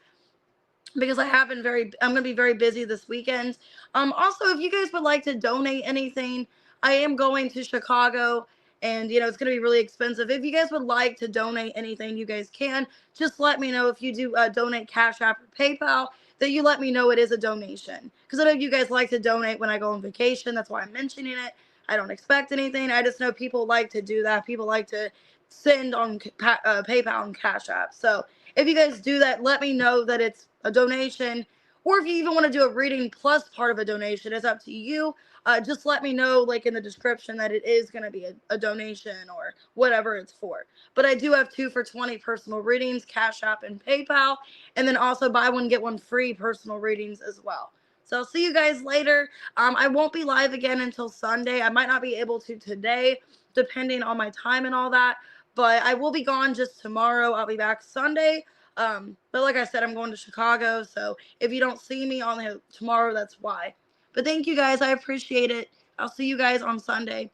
Speaker 1: because I'm going to be very busy this weekend. Also, if you guys would like to donate anything, I am going to Chicago, and it's going to be really expensive. If you guys would like to donate anything, you guys can. Just let me know. If you do donate Cash App or PayPal, that you let me know it is a donation, because I know you guys like to donate when I go on vacation. That's why I'm mentioning it. I don't expect anything. I just know people like to do that. People like to send on PayPal and Cash App. So if you guys do that, let me know that it's a donation. Or if you even want to do a reading plus part of a donation, it's up to you. Just let me know, like, in the description, that it is going to be a donation or whatever it's for. But I do have 2 for $20 personal readings, Cash App and PayPal. And then also buy one, get one free personal readings as well. So I'll see you guys later. I won't be live again until Sunday. I might not be able to today, depending on my time and all that. But I will be gone just tomorrow. I'll be back Sunday. But like I said, I'm going to Chicago. So if you don't see me on tomorrow, that's why. But thank you guys. I appreciate it. I'll see you guys on Sunday.